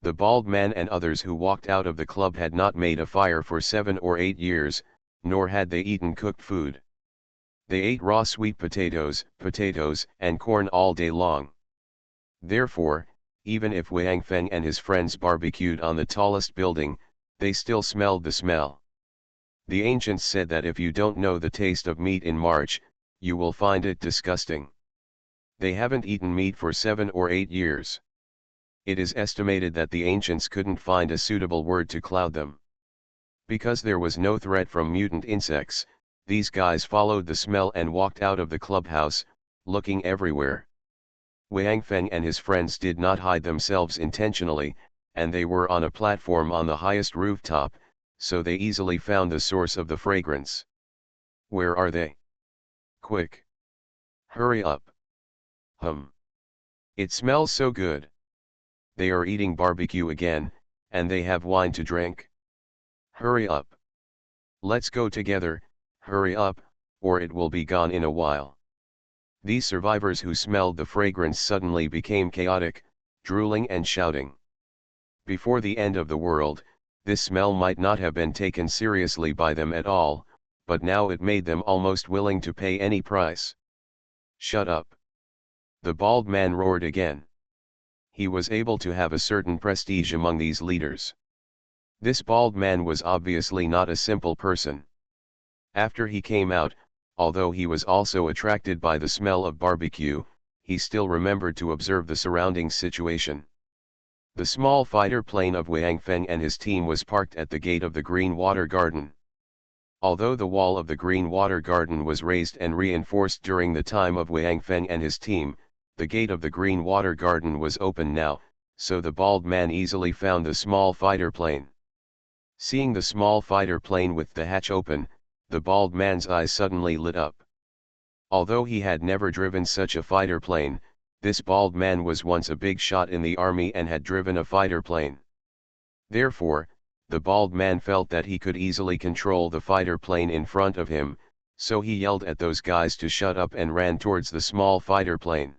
[SPEAKER 1] The bald man and others who walked out of the club had not made a fire for 7 or 8 years, nor had they eaten cooked food. They ate raw sweet potatoes, and corn all day long. Therefore, even if Wang Feng and his friends barbecued on the tallest building, they still smelled the smell. The ancients said that if you don't know the taste of meat in March, you will find it disgusting. They haven't eaten meat for 7 or 8 years. It is estimated that the ancients couldn't find a suitable word to cloud them. Because there was no threat from mutant insects, these guys followed the smell and walked out of the clubhouse, looking everywhere. Wang Feng and his friends did not hide themselves intentionally, and they were on a platform on the highest rooftop, so they easily found the source of the fragrance. Where are they? Quick! Hurry up! It smells so good. They are eating barbecue again, and they have wine to drink. Hurry up! Let's go together, hurry up, or it will be gone in a while. These survivors who smelled the fragrance suddenly became chaotic, drooling and shouting. Before the end of the world, this smell might not have been taken seriously by them at all, but now it made them almost willing to pay any price. Shut up! The bald man roared again. He was able to have a certain prestige among these leaders. This bald man was obviously not a simple person. After he came out, although he was also attracted by the smell of barbecue, he still remembered to observe the surrounding situation. The small fighter plane of Wang Feng and his team was parked at the gate of the Green Water Garden. Although the wall of the Green Water Garden was raised and reinforced during the time of Wang Feng and his team, the gate of the Green Water Garden was open now, so the bald man easily found the small fighter plane. Seeing the small fighter plane with the hatch open, the bald man's eyes suddenly lit up. Although he had never driven such a fighter plane, this bald man was once a big shot in the army and had driven a fighter plane. Therefore, the bald man felt that he could easily control the fighter plane in front of him, so he yelled at those guys to shut up and ran towards the small fighter plane.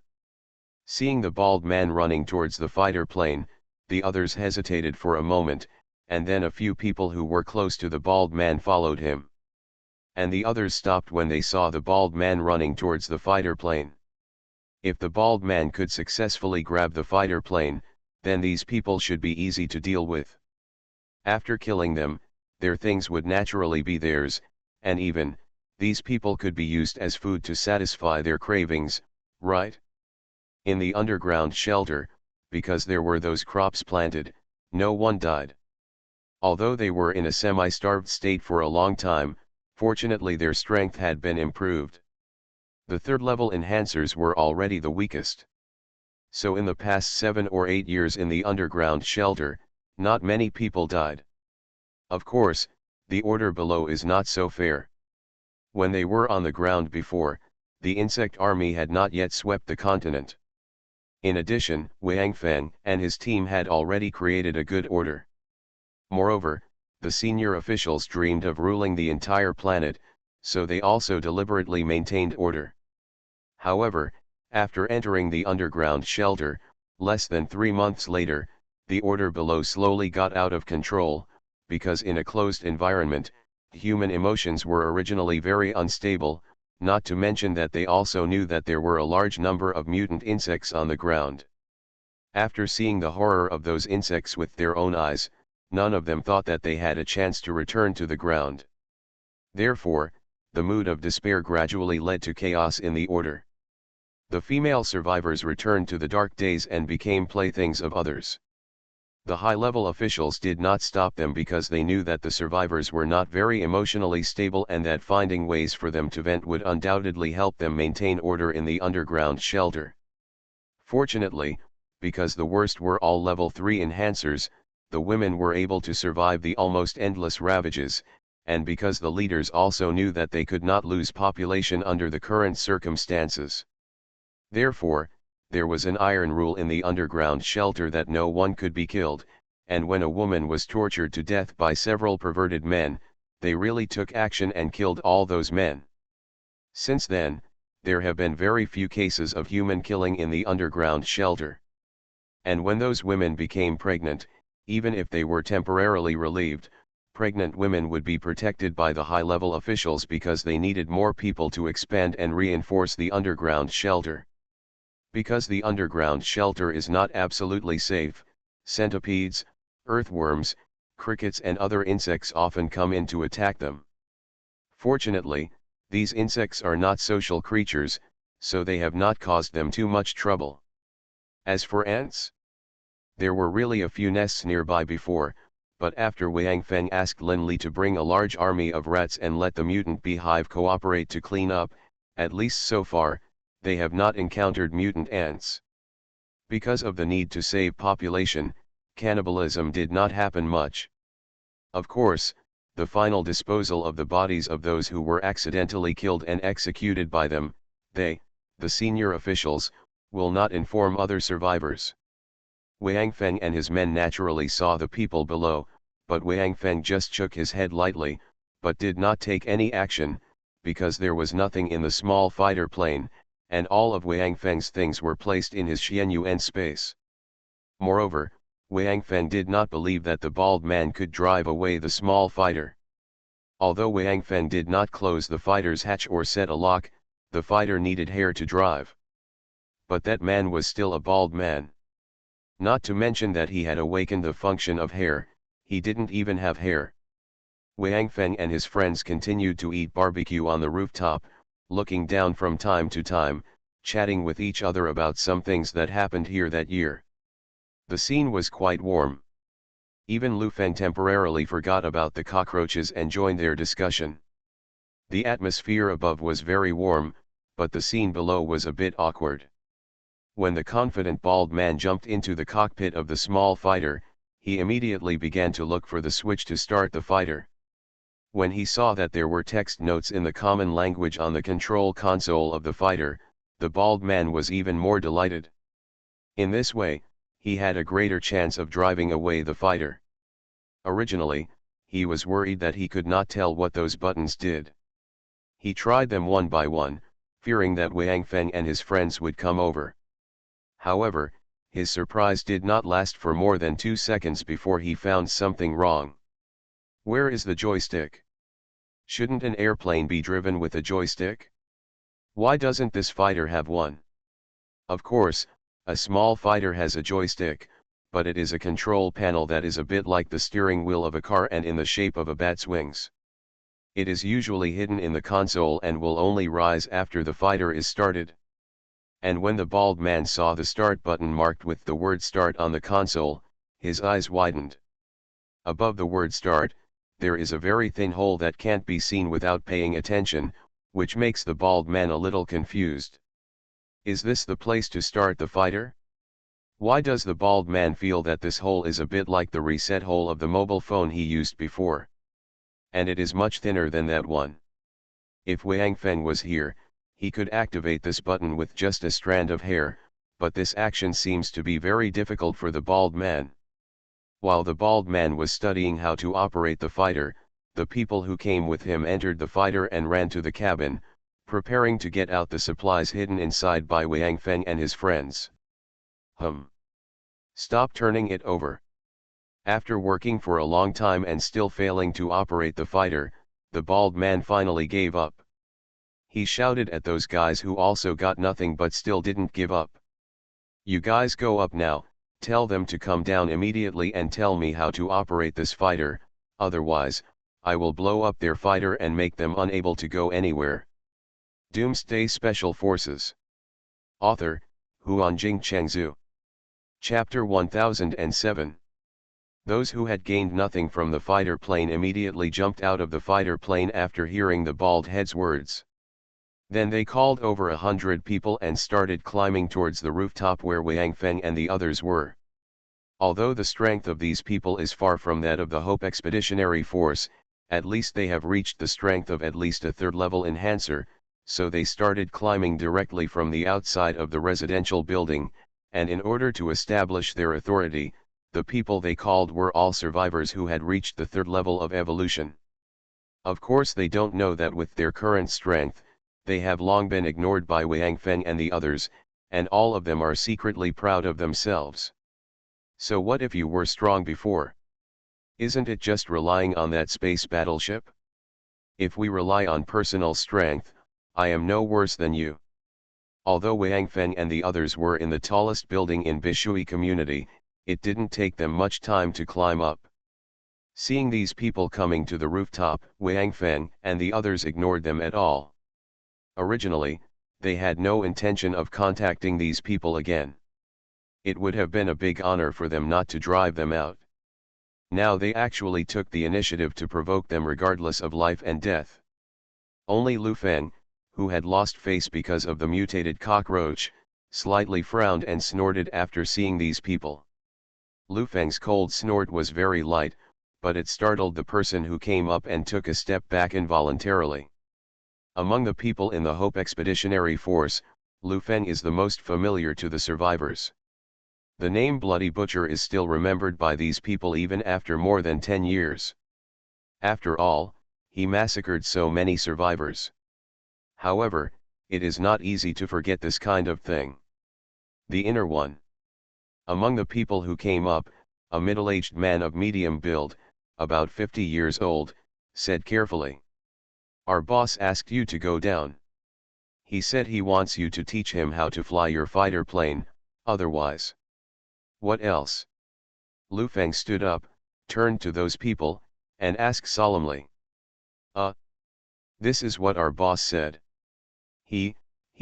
[SPEAKER 1] Seeing the bald man running towards the fighter plane, the others hesitated for a moment, and then a few people who were close to the bald man followed him. And the others stopped when they saw the bald man running towards the fighter plane. If the bald man could successfully grab the fighter plane, then these people should be easy to deal with. After killing them, their things would naturally be theirs, and even, these people could be used as food to satisfy their cravings, right? In the underground shelter, because there were those crops planted, no one died. Although they were in a semi-starved state for a long time, fortunately their strength had been improved. The third-level enhancers were already the weakest. So in the past 7 or 8 years in the underground shelter, not many people died. Of course, the order below is not so fair. When they were on the ground before, the insect army had not yet swept the continent. In addition, Wang Feng and his team had already created a good order. Moreover, the senior officials dreamed of ruling the entire planet, so they also deliberately maintained order. However, after entering the underground shelter, less than 3 months later, the order below slowly got out of control, because in a closed environment, human emotions were originally very unstable, not to mention that they also knew that there were a large number of mutant insects on the ground. After seeing the horror of those insects with their own eyes, none of them thought that they had a chance to return to the ground. Therefore, the mood of despair gradually led to chaos in the order. The female survivors returned to the dark days and became playthings of others. The high-level officials did not stop them because they knew that the survivors were not very emotionally stable and that finding ways for them to vent would undoubtedly help them maintain order in the underground shelter. Fortunately, because the worst were all level 3 enhancers, the women were able to survive the almost endless ravages, and because the leaders also knew that they could not lose population under the current circumstances. Therefore, there was an iron rule in the underground shelter that no one could be killed, and when a woman was tortured to death by several perverted men, they really took action and killed all those men. Since then, there have been very few cases of human killing in the underground shelter. And when those women became pregnant, even if they were temporarily relieved, pregnant women would be protected by the high-level officials because they needed more people to expand and reinforce the underground shelter. Because the underground shelter is not absolutely safe, centipedes, earthworms, crickets and other insects often come in to attack them. Fortunately, these insects are not social creatures, so they have not caused them too much trouble. As for ants, there were really a few nests nearby before, but after Wang Feng asked Lin Li to bring a large army of rats and let the mutant beehive cooperate to clean up, at least so far, they have not encountered mutant ants. Because of the need to save population, cannibalism did not happen much. Of course, the final disposal of the bodies of those who were accidentally killed and executed by them, they, the senior officials, will not inform other survivors. Wang Feng and his men naturally saw the people below, but Wang Feng just shook his head lightly, but did not take any action, because there was nothing in the small fighter plane, and all of Wang Feng's things were placed in his Xianyuan space. Moreover, Wang Feng did not believe that the bald man could drive away the small fighter. Although Wang Feng did not close the fighter's hatch or set a lock, the fighter needed hair to drive. But that man was still a bald man. Not to mention that he had awakened the function of hair, he didn't even have hair. Wang Feng and his friends continued to eat barbecue on the rooftop, looking down from time to time, chatting with each other about some things that happened here that year. The scene was quite warm. Even Lu Feng temporarily forgot about the cockroaches and joined their discussion. The atmosphere above was very warm, but the scene below was a bit awkward. When the confident bald man jumped into the cockpit of the small fighter, he immediately began to look for the switch to start the fighter. When he saw that there were text notes in the common language on the control console of the fighter, the bald man was even more delighted. In this way, he had a greater chance of driving away the fighter. Originally, he was worried that he could not tell what those buttons did. He tried them one by one, fearing that Wang Feng and his friends would come over. However, his surprise did not last for more than 2 seconds before he found something wrong. Where is the joystick? Shouldn't an airplane be driven with a joystick? Why doesn't this fighter have one? Of course, a small fighter has a joystick, but it is a control panel that is a bit like the steering wheel of a car and in the shape of a bat's wings. It is usually hidden in the console and will only rise after the fighter is started. And when the bald man saw the start button marked with the word start on the console, his eyes widened. Above the word start, there is a very thin hole that can't be seen without paying attention, which makes the bald man a little confused. Is this the place to start the fighter? Why does the bald man feel that this hole is a bit like the reset hole of the mobile phone he used before? And it is much thinner than that one. If Wang Feng was here, he could activate this button with just a strand of hair, but this action seems to be very difficult for the bald man. While the bald man was studying how to operate the fighter, the people who came with him entered the fighter and ran to the cabin, preparing to get out the supplies hidden inside by Wang Feng and his friends. Stop turning it over. After working for a long time and still failing to operate the fighter, the bald man finally gave up. He shouted at those guys who also got nothing but still didn't give up. You guys go up now, tell them to come down immediately and tell me how to operate this fighter, otherwise, I will blow up their fighter and make them unable to go anywhere. Doomsday Special Forces. Author, Huanjing Chengzhu. Chapter 1007. Those who had gained nothing from the fighter plane immediately jumped out of the fighter plane after hearing the bald head's words. Then they called over 100 people and started climbing towards the rooftop where Wang Feng and the others were. Although the strength of these people is far from that of the Hope Expeditionary Force, at least they have reached the strength of at least a third-level enhancer, so they started climbing directly from the outside of the residential building, and in order to establish their authority, the people they called were all survivors who had reached the third level of evolution. Of course they don't know that with their current strength, they have long been ignored by Wang Feng and the others, and all of them are secretly proud of themselves. So what if you were strong before? Isn't it just relying on that space battleship? If we rely on personal strength, I am no worse than you. Although Wang Feng and the others were in the tallest building in Bishui community, it didn't take them much time to climb up. Seeing these people coming to the rooftop, Wang Feng and the others ignored them at all. Originally, they had no intention of contacting these people again. It would have been a big honor for them not to drive them out. Now they actually took the initiative to provoke them regardless of life and death. Only Lu Feng, who had lost face because of the mutated cockroach, slightly frowned and snorted after seeing these people. Lu Feng's cold snort was very light, but it startled the person who came up and took a step back involuntarily. Among the people in the Hope Expeditionary Force, Lu Feng is the most familiar to the survivors. The name Bloody Butcher is still remembered by these people even after more than 10 years. After all, he massacred so many survivors. However, it is not easy to forget this kind of thing. The inner one. Among the people who came up, a middle-aged man of medium build, about 50 years old, said carefully. Our boss asked you to go down. He said he wants you to teach him how to fly your fighter plane, otherwise. What else? Lu Feng stood up, turned to those people, and asked solemnly. This is what our boss said. He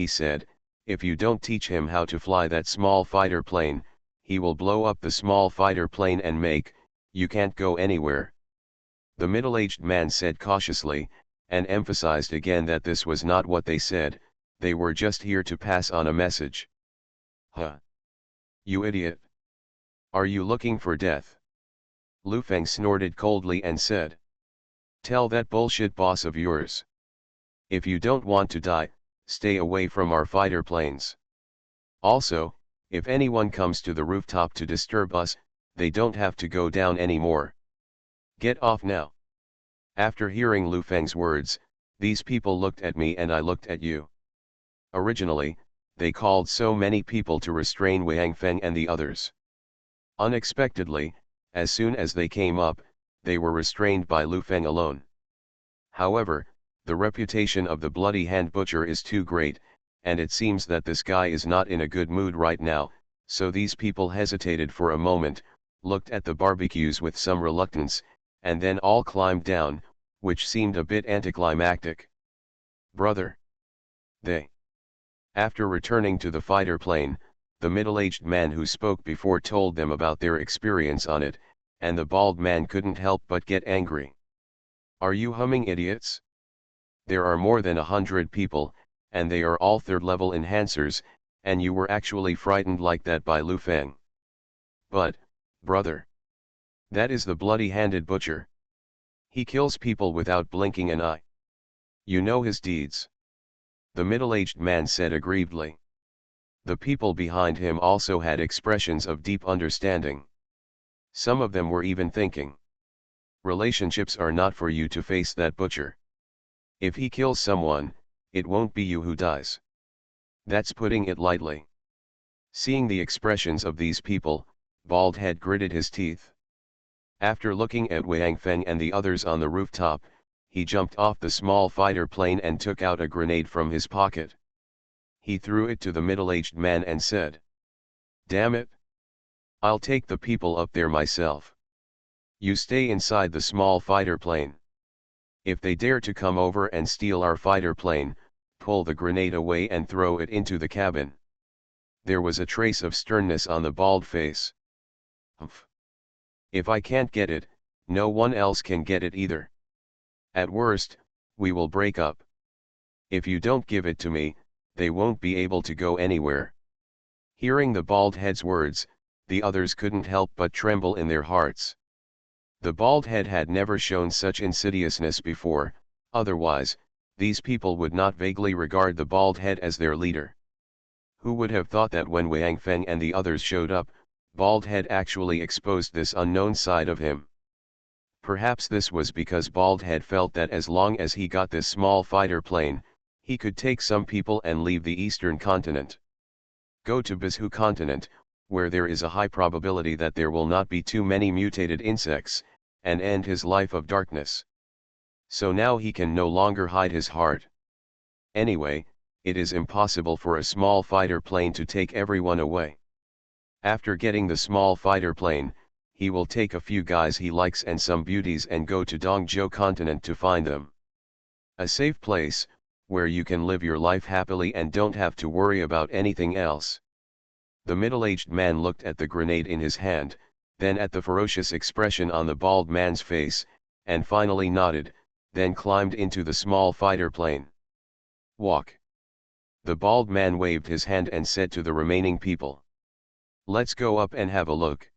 [SPEAKER 1] said, if you don't teach him how to fly that small fighter plane, he will blow up the small fighter plane and you can't go anywhere. The middle-aged man said cautiously, and emphasized again that this was not what they said, they were just here to pass on a message. You idiot! Are you looking for death? Lu Feng snorted coldly and said. Tell that bullshit boss of yours. If you don't want to die, stay away from our fighter planes. Also, if anyone comes to the rooftop to disturb us, they don't have to go down anymore. Get off now. After hearing Lu Feng's words, these people looked at me and I looked at you. Originally, they called so many people to restrain Wang Feng and the others. Unexpectedly, as soon as they came up, they were restrained by Lu Feng alone. However, the reputation of the Bloody Hand Butcher is too great, and it seems that this guy is not in a good mood right now, so these people hesitated for a moment, looked at the barbecues with some reluctance, and then all climbed down, which seemed a bit anticlimactic. Brother. They. After returning to the fighter plane, the middle-aged man who spoke before told them about their experience on it, and the bald man couldn't help but get angry. Are you humming idiots? There are more than 100 people, and they are all third-level enhancers, and you were actually frightened like that by Lu Feng. But, brother. That is the bloody-handed butcher. He kills people without blinking an eye. You know his deeds. The middle-aged man said aggrievedly. The people behind him also had expressions of deep understanding. Some of them were even thinking. Relationships are not for you to face that butcher. If he kills someone, it won't be you who dies. That's putting it lightly. Seeing the expressions of these people, Baldhead gritted his teeth. After looking at Wang Feng and the others on the rooftop, he jumped off the small fighter plane and took out a grenade from his pocket. He threw it to the middle-aged man and said, "Damn it! I'll take the people up there myself. You stay inside the small fighter plane. If they dare to come over and steal our fighter plane, pull the grenade away and throw it into the cabin." There was a trace of sternness on the bald face. "Humph. If I can't get it, no one else can get it either. At worst, we will break up. If you don't give it to me, they won't be able to go anywhere." Hearing the bald head's words, the others couldn't help but tremble in their hearts. The bald head had never shown such insidiousness before, otherwise, these people would not vaguely regard the bald head as their leader. Who would have thought that when Wang Feng and the others showed up, Baldhead actually exposed this unknown side of him? Perhaps this was because Baldhead felt that as long as he got this small fighter plane, he could take some people and leave the eastern continent. Go to Bizhu continent, where there is a high probability that there will not be too many mutated insects, and end his life of darkness. So now he can no longer hide his heart. Anyway, it is impossible for a small fighter plane to take everyone away. After getting the small fighter plane, he will take a few guys he likes and some beauties and go to Dongzhou continent to find them. A safe place, where you can live your life happily and don't have to worry about anything else. The middle-aged man looked at the grenade in his hand, then at the ferocious expression on the bald man's face, and finally nodded, then climbed into the small fighter plane. Walk. The bald man waved his hand and said to the remaining people, "Let's go up and have a look."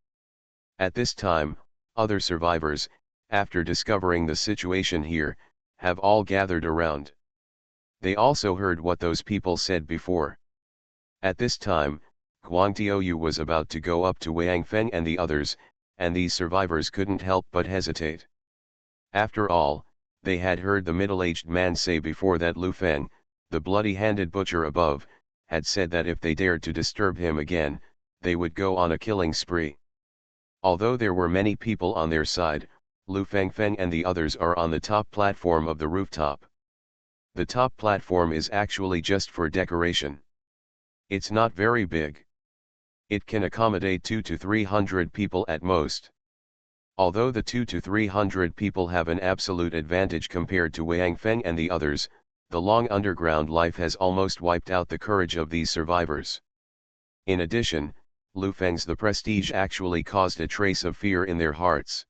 [SPEAKER 1] At this time, other survivors, after discovering the situation here, have all gathered around. They also heard what those people said before. At this time, Huang Tiaoyu was about to go up to Wang Feng and the others, and these survivors couldn't help but hesitate. After all, they had heard the middle-aged man say before that Lu Feng, the bloody-handed butcher above, had said that if they dared to disturb him again, they would go on a killing spree. Although there were many people on their side, Lu Feng and the others are on the top platform of the rooftop. The top platform is actually just for decoration. It's not very big. It can accommodate 200 to 300 people at most. Although the 200 to 300 people have an absolute advantage compared to Wang Feng and the others, the long underground life has almost wiped out the courage of these survivors. In addition, Lu Feng's the prestige actually caused a trace of fear in their hearts.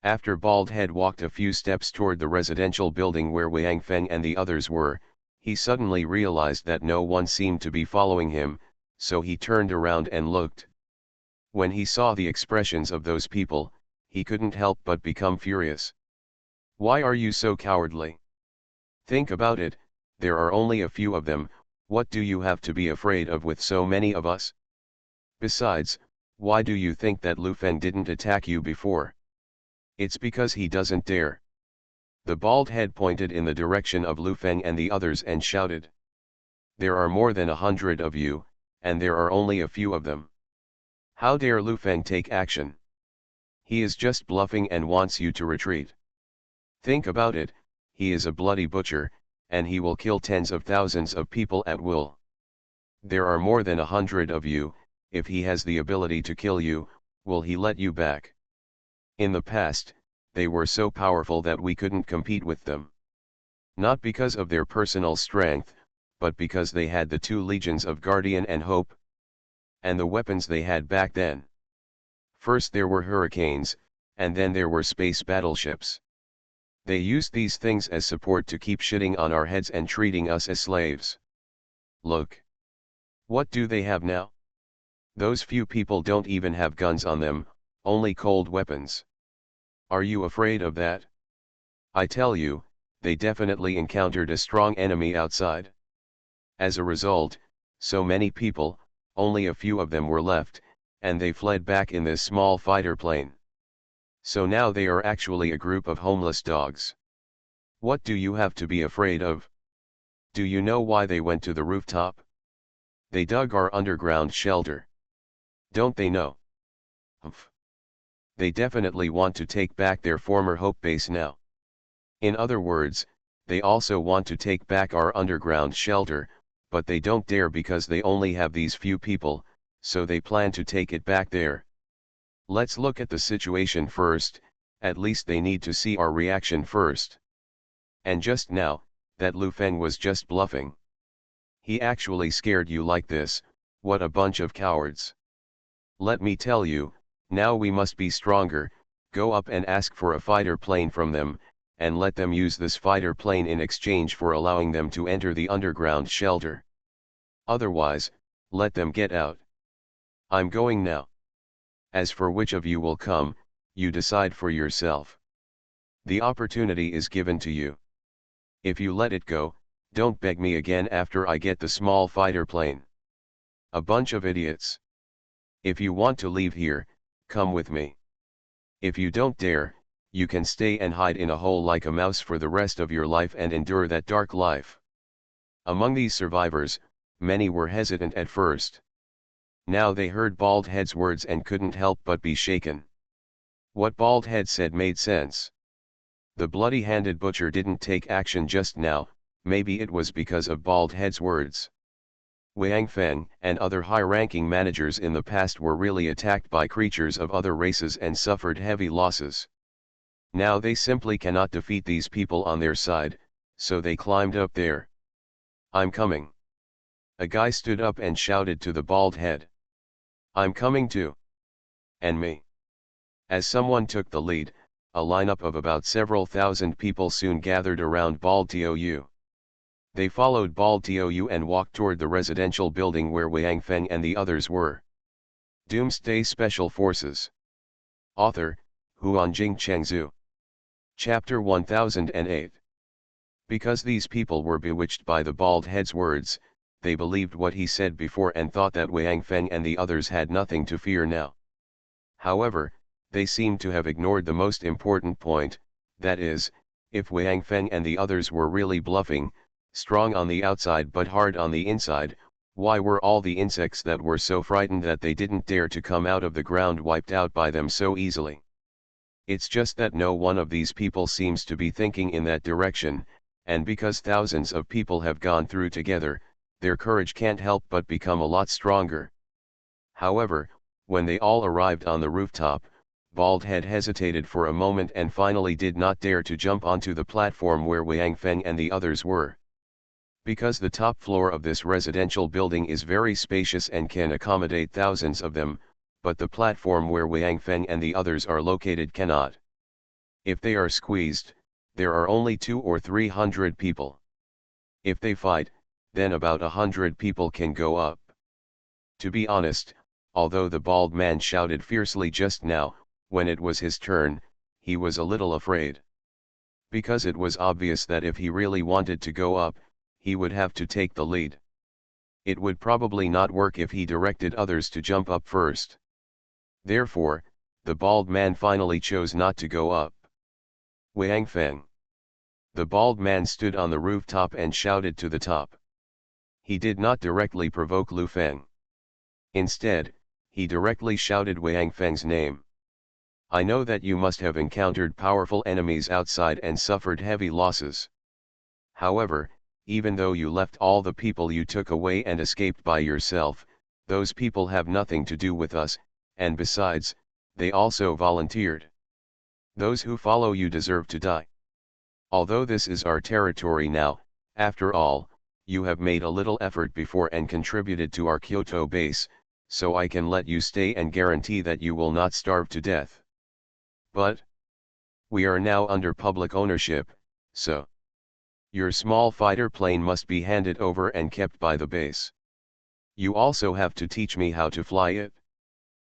[SPEAKER 1] After Baldhead walked a few steps toward the residential building where Wang Feng and the others were, he suddenly realized that no one seemed to be following him, so he turned around and looked. When he saw the expressions of those people, he couldn't help but become furious. Why are you so cowardly? Think about it, there are only a few of them, what do you have to be afraid of with so many of us? Besides, why do you think that Lu Feng didn't attack you before? It's because he doesn't dare. The bald head pointed in the direction of Lu Feng and the others and shouted. There are more than 100 of you, and there are only a few of them. How dare Lu Feng take action? He is just bluffing and wants you to retreat. Think about it, he is a bloody butcher, and he will kill tens of thousands of people at will. There are more than 100 of you, if he has the ability to kill you, will he let you back? In the past, they were so powerful that we couldn't compete with them. Not because of their personal strength, but because they had the two legions of Guardian and Hope. And the weapons they had back then. First there were hurricanes, and then there were space battleships. They used these things as support to keep shitting on our heads and treating us as slaves. Look. What do they have now? Those few people don't even have guns on them, only cold weapons. Are you afraid of that? I tell you, they definitely encountered a strong enemy outside. As a result, so many people, only a few of them were left, and they fled back in this small fighter plane. So now they are actually a group of homeless dogs. What do you have to be afraid of? Do you know why they went to the rooftop? They dug our underground shelter. Don't they know? Humph. They definitely want to take back their former Hope base now. In other words, they also want to take back our underground shelter, but they don't dare because they only have these few people, so they plan to take it back there. Let's look at the situation first, at least they need to see our reaction first. And just now, that Lu Feng was just bluffing. He actually scared you like this, what a bunch of cowards. Let me tell you, now we must be stronger, go up and ask for a fighter plane from them, and let them use this fighter plane in exchange for allowing them to enter the underground shelter. Otherwise, let them get out. I'm going now. As for which of you will come, you decide for yourself. The opportunity is given to you. If you let it go, don't beg me again after I get the small fighter plane. A bunch of idiots. If you want to leave here, come with me. If you don't dare, you can stay and hide in a hole like a mouse for the rest of your life and endure that dark life. Among these survivors, many were hesitant at first. Now they heard Baldhead's words and couldn't help but be shaken. What Baldhead said made sense. The bloody-handed butcher didn't take action just now, maybe it was because of Baldhead's words. Wang Feng and other high-ranking managers in the past were really attacked by creatures of other races and suffered heavy losses. Now they simply cannot defeat these people on their side, so they climbed up there. I'm coming. A guy stood up and shouted to the bald head. I'm coming too. And me. As someone took the lead, a lineup of about several thousand people soon gathered around Bald Tou. They followed Bald Tou and walked toward the residential building where Wang Feng and the others were. Doomsday Special Forces. Author, Huanjing Chengzhu. Chapter 1008. Because these people were bewitched by the bald head's words, they believed what he said before and thought that Wang Feng and the others had nothing to fear now. However, they seemed to have ignored the most important point, that is, if Wang Feng and the others were really bluffing, strong on the outside but hard on the inside, why were all the insects that were so frightened that they didn't dare to come out of the ground wiped out by them so easily? It's just that no one of these people seems to be thinking in that direction, and because thousands of people have gone through together, their courage can't help but become a lot stronger. However, when they all arrived on the rooftop, Baldhead hesitated for a moment and finally did not dare to jump onto the platform where Wang Feng and the others were. Because the top floor of this residential building is very spacious and can accommodate thousands of them, but the platform where Wang Feng and the others are located cannot. If they are squeezed, there are only 200 or 300 people. If they fight, then about 100 people can go up. To be honest, although the bald man shouted fiercely just now, when it was his turn, he was a little afraid. Because it was obvious that if he really wanted to go up, he would have to take the lead. It would probably not work if he directed others to jump up first. Therefore, the bald man finally chose not to go up. Wang Feng. The bald man stood on the rooftop and shouted to the top. He did not directly provoke Lu Feng. Instead, he directly shouted Wang Feng's name. I know that you must have encountered powerful enemies outside and suffered heavy losses. However, even though you left all the people you took away and escaped by yourself, those people have nothing to do with us, and besides, they also volunteered. Those who follow you deserve to die. Although this is our territory now, after all, you have made a little effort before and contributed to our Kyoto base, so I can let you stay and guarantee that you will not starve to death. But we are now under public ownership, so your small fighter plane must be handed over and kept by the base. You also have to teach me how to fly it.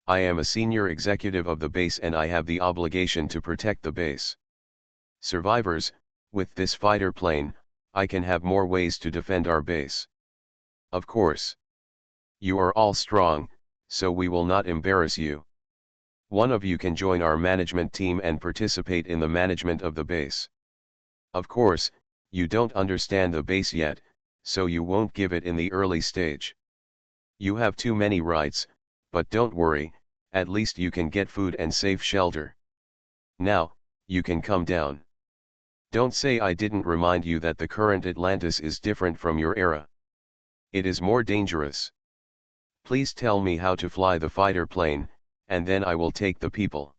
[SPEAKER 1] I am a senior executive of the base and I have the obligation to protect the base. Survivors, with this fighter plane, I can have more ways to defend our base. Of course. You are all strong, so we will not embarrass you. One of you can join our management team and participate in the management of the base. Of course, you don't understand the base yet, so you won't give it in the early stage. You have too many rights, but don't worry, at least you can get food and safe shelter. Now, you can come down. Don't say I didn't remind you that the current Atlantis is different from your era. It is more dangerous. Please tell me how to fly the fighter plane, and then I will take the people.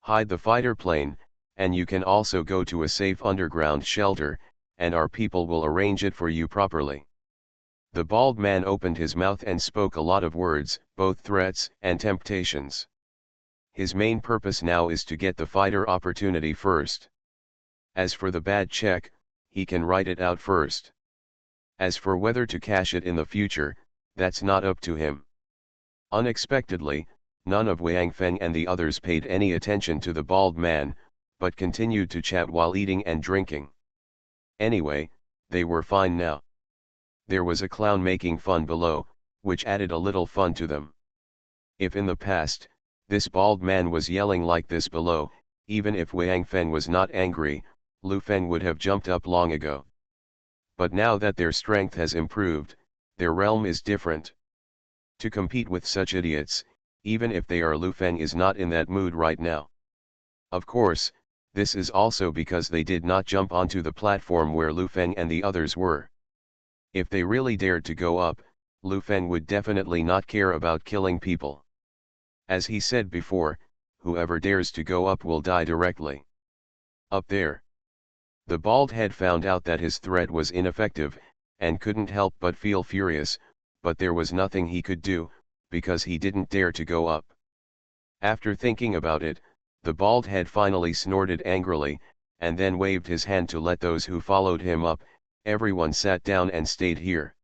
[SPEAKER 1] Hide the fighter plane, and you can also go to a safe underground shelter, and our people will arrange it for you properly. The bald man opened his mouth and spoke a lot of words, both threats and temptations. His main purpose now is to get the fighter opportunity first. As for the bad check, he can write it out first. As for whether to cash it in the future, that's not up to him. Unexpectedly, none of Wang Feng and the others paid any attention to the bald man, but continued to chat while eating and drinking. Anyway, they were fine now. There was a clown making fun below, which added a little fun to them. If in the past, this bald man was yelling like this below, even if Wang Feng was not angry, Lu Feng would have jumped up long ago. But now that their strength has improved, their realm is different. To compete with such idiots, even if they are, Lu Feng is not in that mood right now. Of course, this is also because they did not jump onto the platform where Lu Feng and the others were. If they really dared to go up, Lu Feng would definitely not care about killing people. As he said before, whoever dares to go up will die directly. Up there. The bald head found out that his threat was ineffective, and couldn't help but feel furious, but there was nothing he could do, because he didn't dare to go up. After thinking about it, the bald head finally snorted angrily, and then waved his hand to let those who followed him up. Everyone sat down and stayed here.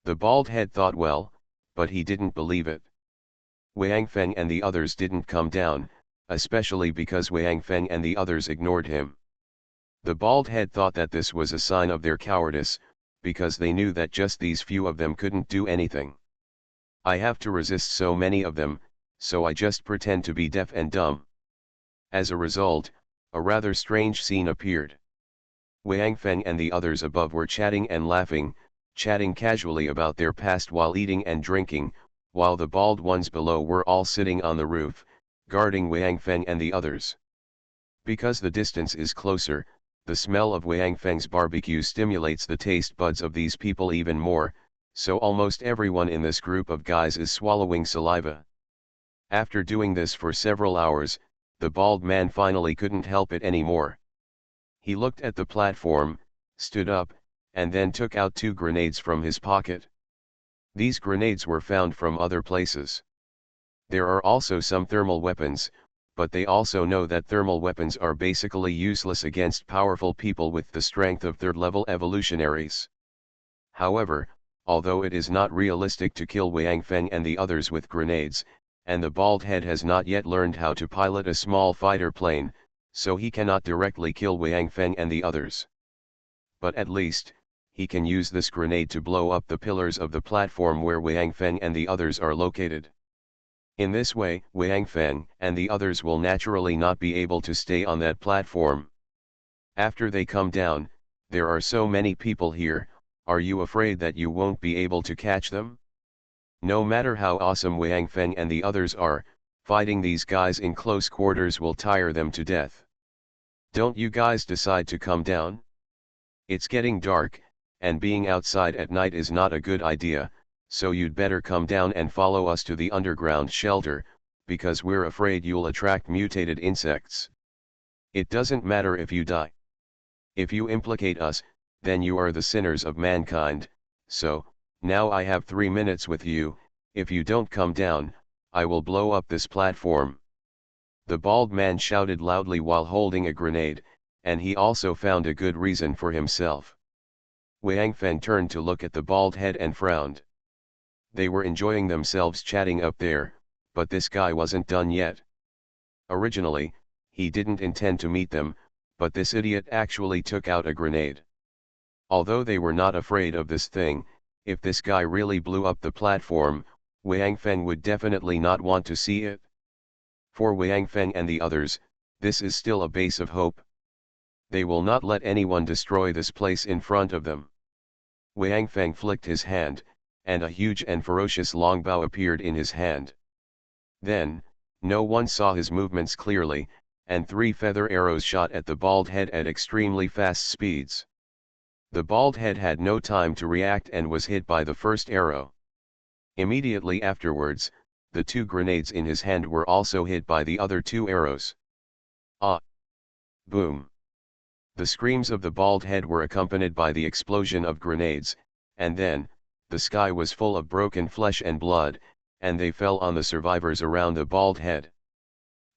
[SPEAKER 1] The bald head thought well, but he didn't believe it. Wang Feng and the others didn't come down, especially because Wang Feng and the others ignored him. The bald head thought that this was a sign of their cowardice, because they knew that just these few of them couldn't do anything. I have to resist so many of them, so I just pretend to be deaf and dumb. As a result, a rather strange scene appeared. Wang Feng and the others above were chatting and laughing, chatting casually about their past while eating and drinking, while the bald ones below were all sitting on the roof, guarding Wang Feng and the others. Because the distance is closer, the smell of Wang Feng's barbecue stimulates the taste buds of these people even more, so almost everyone in this group of guys is swallowing saliva. After doing this for several hours, the bald man finally couldn't help it anymore. He looked at the platform, stood up, and then took out 2 grenades from his pocket. These grenades were found from other places. There are also some thermal weapons, but they also know that thermal weapons are basically useless against powerful people with the strength of third-level evolutionaries. However, although it is not realistic to kill Wang Feng and the others with grenades, and the bald head has not yet learned how to pilot a small fighter plane, so he cannot directly kill Wang Feng and the others. But at least, he can use this grenade to blow up the pillars of the platform where Wang Feng and the others are located. In this way, Wang Feng and the others will naturally not be able to stay on that platform. After they come down, there are so many people here, are you afraid that you won't be able to catch them? No matter how awesome Wang Feng and the others are, fighting these guys in close quarters will tire them to death. Don't you guys decide to come down? It's getting dark, and being outside at night is not a good idea, so you'd better come down and follow us to the underground shelter, because we're afraid you'll attract mutated insects. It doesn't matter if you die. If you implicate us, then you are the sinners of mankind, so, now I have 3 minutes with you, if you don't come down, I will blow up this platform. The bald man shouted loudly while holding a grenade, and he also found a good reason for himself. Wang Feng turned to look at the bald head and frowned. They were enjoying themselves chatting up there, but this guy wasn't done yet. Originally, he didn't intend to meet them, but this idiot actually took out a grenade. Although they were not afraid of this thing, if this guy really blew up the platform, Wang Feng would definitely not want to see it. For Wang Feng and the others, this is still a base of hope. They will not let anyone destroy this place in front of them. Wang Feng flicked his hand, and a huge and ferocious longbow appeared in his hand. Then, no one saw his movements clearly, and 3 feather arrows shot at the bald head at extremely fast speeds. The bald head had no time to react and was hit by the first arrow. Immediately afterwards, the 2 grenades in his hand were also hit by the other 2 arrows. Ah! Boom! The screams of the bald head were accompanied by the explosion of grenades, and then, the sky was full of broken flesh and blood, and they fell on the survivors around the bald head.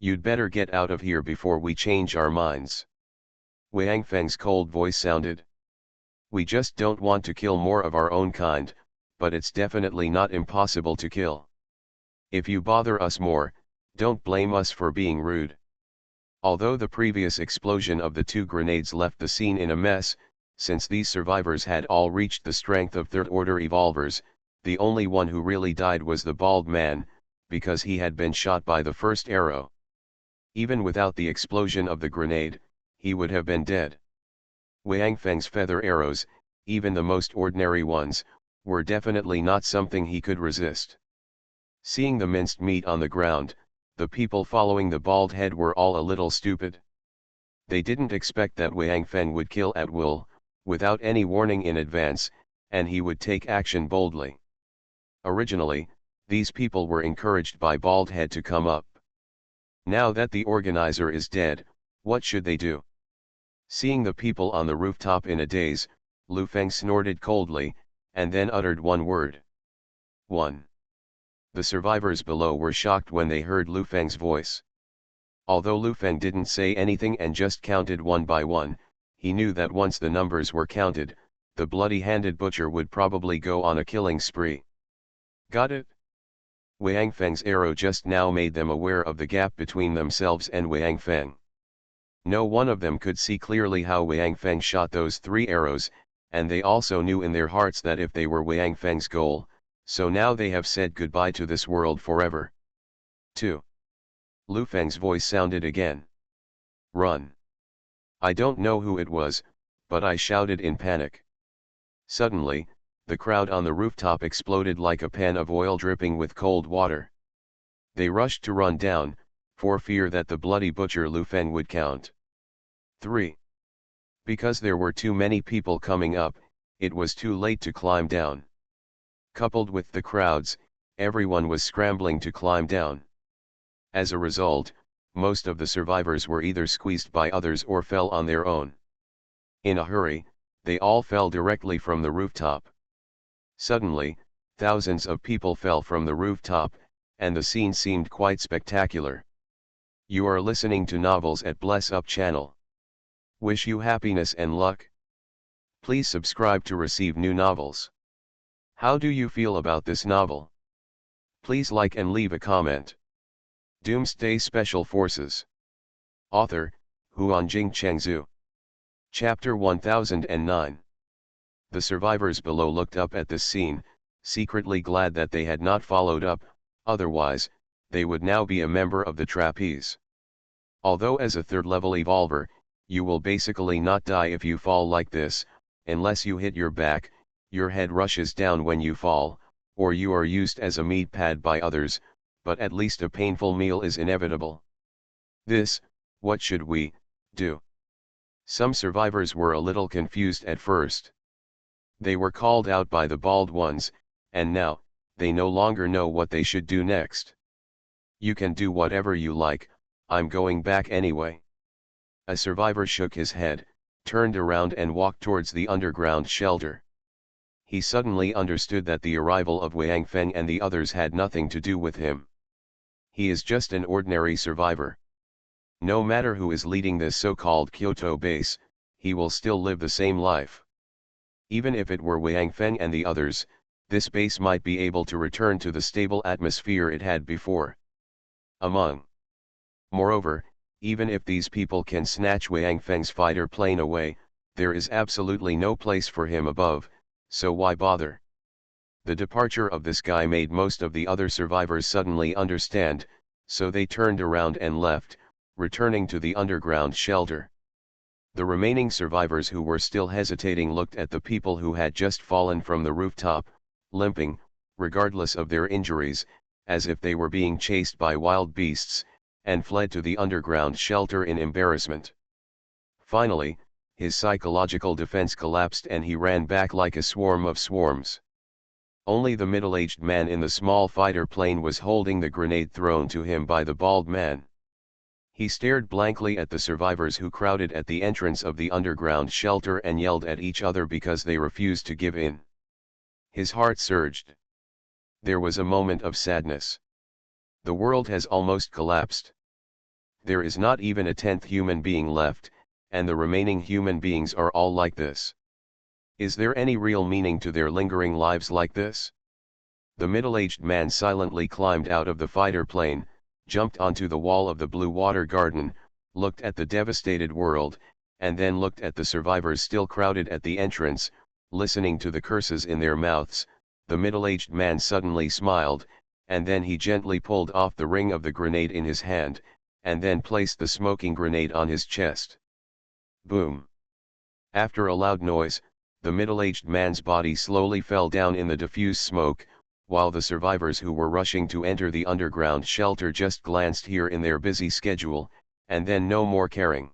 [SPEAKER 1] You'd better get out of here before we change our minds. Wang Feng's cold voice sounded. We just don't want to kill more of our own kind, but it's definitely not impossible to kill. If you bother us more, don't blame us for being rude. Although the previous explosion of the 2 grenades left the scene in a mess, since these survivors had all reached the strength of third-order evolvers, the only one who really died was the bald man, because he had been shot by the first arrow. Even without the explosion of the grenade, he would have been dead. Wang Feng's feather arrows, even the most ordinary ones, were definitely not something he could resist. Seeing the minced meat on the ground, the people following the bald head were all a little stupid. They didn't expect that Wang Feng would kill at will, without any warning in advance, and he would take action boldly. Originally, these people were encouraged by Bald Head to come up. Now that the organizer is dead, what should they do? Seeing the people on the rooftop in a daze, Lu Feng snorted coldly, and then uttered one word. 1. The survivors below were shocked when they heard Lu Feng's voice. Although Lu Feng didn't say anything and just counted one by one, he knew that once the numbers were counted, the bloody-handed butcher would probably go on a killing spree. Got it? Wang Feng's arrow just now made them aware of the gap between themselves and Wang Feng. No one of them could see clearly how Wang Feng shot those 3 arrows, and they also knew in their hearts that if they were Wang Feng's goal, so now they have said goodbye to this world forever. 2. Lu Feng's voice sounded again. Run. I don't know who it was, but I shouted in panic. Suddenly, the crowd on the rooftop exploded like a pan of oil dripping with cold water. They rushed to run down, for fear that the bloody butcher Lu Feng would count. 3. Because there were too many people coming up, it was too late to climb down. Coupled with the crowds, everyone was scrambling to climb down. As a result, most of the survivors were either squeezed by others or fell on their own. In a hurry, they all fell directly from the rooftop. Suddenly, thousands of people fell from the rooftop, and the scene seemed quite spectacular. You are listening to Novels at Bless Up channel. Wish you happiness and luck. Please subscribe to receive new novels. How do you feel about this novel? Please like and leave a comment. Doomsday Special Forces. Author, Huanjing Chengzu. Chapter 1009. The survivors below looked up at this scene, secretly glad that they had not followed up, otherwise, they would now be a member of the trapeze. Although as a third-level evolver, you will basically not die if you fall like this, unless you hit your back, your head rushes down when you fall, or you are used as a meat pad by others, but at least a painful meal is inevitable. What should we do? Some survivors were a little confused at first. They were called out by the bald ones, and now, they no longer know what they should do next. You can do whatever you like, I'm going back anyway. A survivor shook his head, turned around and walked towards the underground shelter. He suddenly understood that the arrival of Wang Feng and the others had nothing to do with him. He is just an ordinary survivor. No matter who is leading this so-called Kyoto base, he will still live the same life. Even if it were Wang Feng and the others, this base might be able to return to the stable atmosphere it had before. Moreover, even if these people can snatch Wang Feng's fighter plane away, there is absolutely no place for him above, so why bother? The departure of this guy made most of the other survivors suddenly understand, so they turned around and left, returning to the underground shelter. The remaining survivors who were still hesitating looked at the people who had just fallen from the rooftop, limping, regardless of their injuries, as if they were being chased by wild beasts, and fled to the underground shelter in embarrassment. Finally, his psychological defense collapsed and he ran back like a swarm of swarms. Only the middle-aged man in the small fighter plane was holding the grenade thrown to him by the bald man. He stared blankly at the survivors who crowded at the entrance of the underground shelter and yelled at each other because they refused to give in. His heart surged. There was a moment of sadness. The world has almost collapsed. There is not even a 10th human being left, and the remaining human beings are all like this. Is there any real meaning to their lingering lives like this? The middle-aged man silently climbed out of the fighter plane, jumped onto the wall of the Blue Water Garden, looked at the devastated world, and then looked at the survivors still crowded at the entrance, listening to the curses in their mouths. The middle-aged man suddenly smiled, and then he gently pulled off the ring of the grenade in his hand, and then placed the smoking grenade on his chest. Boom! After a loud noise, the middle-aged man's body slowly fell down in the diffuse smoke, while the survivors who were rushing to enter the underground shelter just glanced here in their busy schedule, and then no more caring.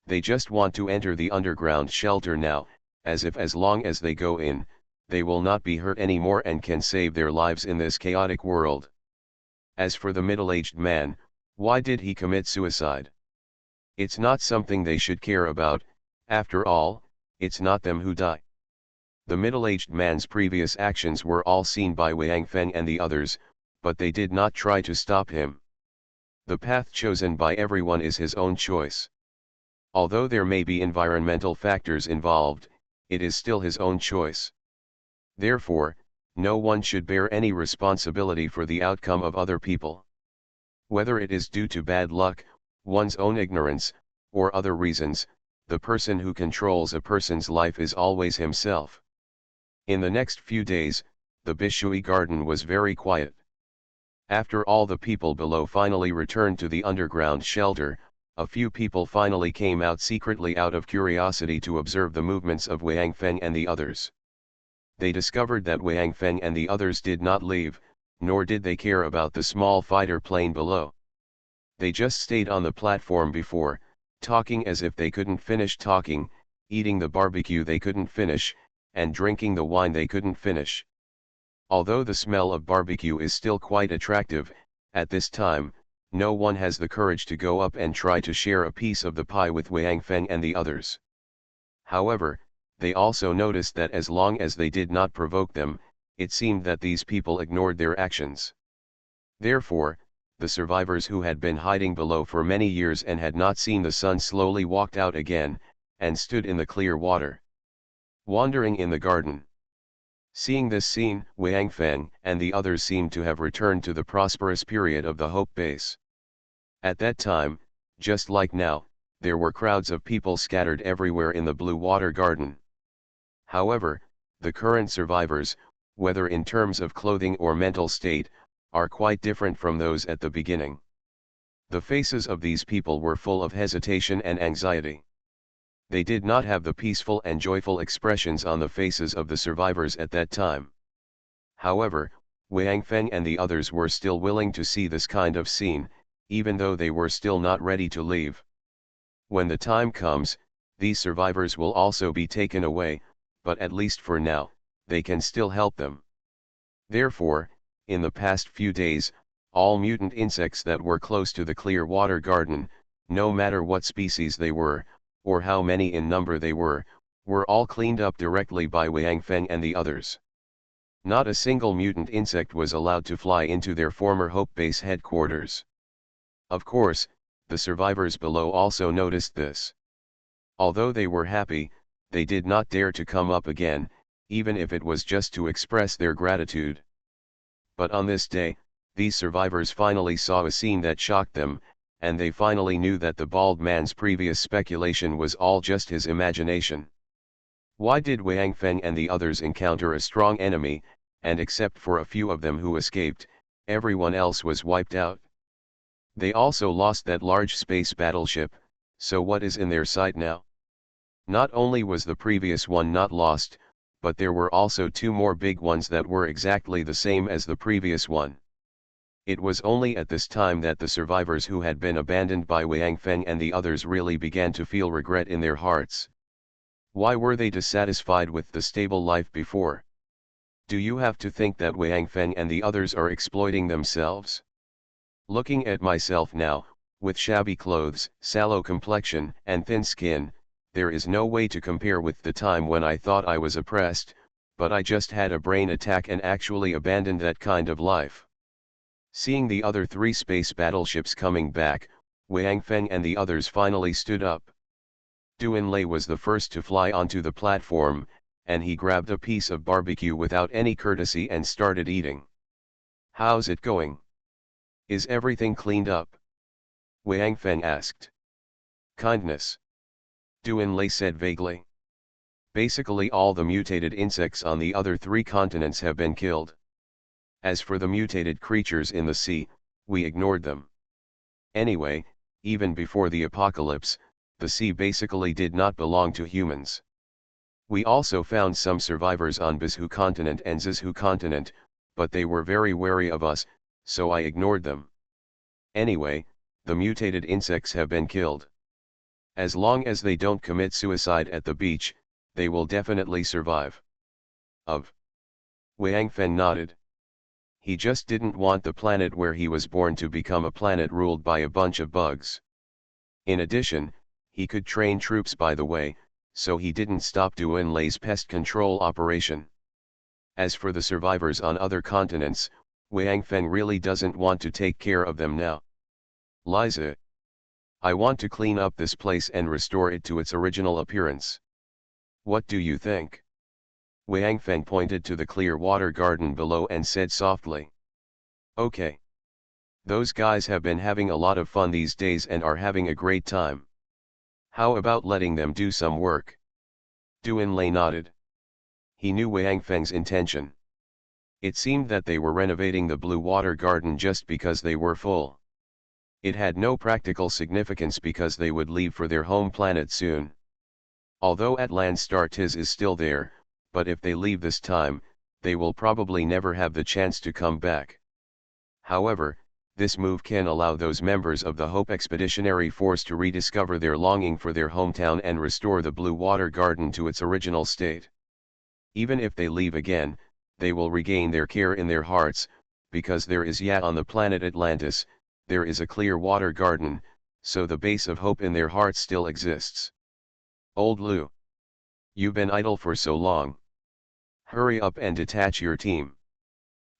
[SPEAKER 1] They just want to enter the underground shelter now, as if as long as they go in, they will not be hurt anymore and can save their lives in this chaotic world. As for the middle-aged man, why did he commit suicide? It's not something they should care about, after all, it's not them who die. The middle-aged man's previous actions were all seen by Wang Feng and the others, but they did not try to stop him. The path chosen by everyone is his own choice. Although there may be environmental factors involved, it is still his own choice. Therefore, no one should bear any responsibility for the outcome of other people. Whether it is due to bad luck, one's own ignorance, or other reasons, the person who controls a person's life is always himself. In the next few days, the Bishui garden was very quiet. After all the people below finally returned to the underground shelter, a few people finally came out secretly out of curiosity to observe the movements of Wang Feng and the others. They discovered that Wang Feng and the others did not leave, nor did they care about the small fighter plane below. They just stayed on the platform before, talking as if they couldn't finish talking, eating the barbecue they couldn't finish, and drinking the wine they couldn't finish. Although the smell of barbecue is still quite attractive, at this time, no one has the courage to go up and try to share a piece of the pie with Wang Feng and the others. However, they also noticed that as long as they did not provoke them, it seemed that these people ignored their actions. Therefore, the survivors who had been hiding below for many years and had not seen the sun slowly walked out again, and stood in the clear water. Wandering in the garden. Seeing this scene, Wang Feng and the others seemed to have returned to the prosperous period of the Hope Base. At that time, just like now, there were crowds of people scattered everywhere in the Blue Water Garden. However, the current survivors, whether in terms of clothing or mental state, are quite different from those at the beginning. The faces of these people were full of hesitation and anxiety. They did not have the peaceful and joyful expressions on the faces of the survivors at that time. However, Wang Feng and the others were still willing to see this kind of scene, even though they were still not ready to leave. When the time comes, these survivors will also be taken away, but at least for now, they can still help them. Therefore, in the past few days, all mutant insects that were close to the Clear Water Garden, no matter what species they were, or how many in number they were all cleaned up directly by Wang Feng and the others. Not a single mutant insect was allowed to fly into their former Hope Base headquarters. Of course, the survivors below also noticed this. Although they were happy, they did not dare to come up again, even if it was just to express their gratitude. But on this day, these survivors finally saw a scene that shocked them, and they finally knew that the bald man's previous speculation was all just his imagination. Why did Wang Feng and the others encounter a strong enemy, and except for a few of them who escaped, everyone else was wiped out? They also lost that large space battleship, so what is in their sight now? Not only was the previous one not lost, but there were also two more big ones that were exactly the same as the previous one. It was only at this time that the survivors who had been abandoned by Wang Feng and the others really began to feel regret in their hearts. Why were they dissatisfied with the stable life before? Do you have to think that Wang Feng and the others are exploiting themselves? Looking at myself now, with shabby clothes, sallow complexion, and thin skin, there is no way to compare with the time when I thought I was oppressed, but I just had a brain attack and actually abandoned that kind of life. Seeing the other three space battleships coming back, Wang Feng and the others finally stood up. Duanlei was the first to fly onto the platform, and he grabbed a piece of barbecue without any courtesy and started eating. "How's it going? Is everything cleaned up?" Wang Feng asked. "Kindness," Duanlei said vaguely. "Basically all the mutated insects on the other three continents have been killed. As for the mutated creatures in the sea, we ignored them. Anyway, even before the apocalypse, the sea basically did not belong to humans. We also found some survivors on Bizhu continent and Zizhu continent, but they were very wary of us, so I ignored them. Anyway, the mutated insects have been killed. As long as they don't commit suicide at the beach, they will definitely survive." Wang Feng nodded. He just didn't want the planet where he was born to become a planet ruled by a bunch of bugs. In addition, he could train troops by the way, so he didn't stop Duanlei's pest control operation. As for the survivors on other continents, Wang Feng really doesn't want to take care of them now. "Liza, I want to clean up this place and restore it to its original appearance. What do you think?" Wang Feng pointed to the Clear Water Garden below and said softly. "Okay. Those guys have been having a lot of fun these days and are having a great time. How about letting them do some work?" Duanlei nodded. He knew Wang Feng's intention. It seemed that they were renovating the Blue Water Garden just because they were full. It had no practical significance because they would leave for their home planet soon. Although Atlantis is still there, but if they leave this time, they will probably never have the chance to come back. However, this move can allow those members of the Hope Expeditionary Force to rediscover their longing for their hometown and restore the Blue Water Garden to its original state. Even if they leave again, they will regain their care in their hearts, because there is on the planet Atlantis, there is a Clear Water Garden, so the base of hope in their hearts still exists. "Old Lou, you've been idle for so long. Hurry up and detach your team.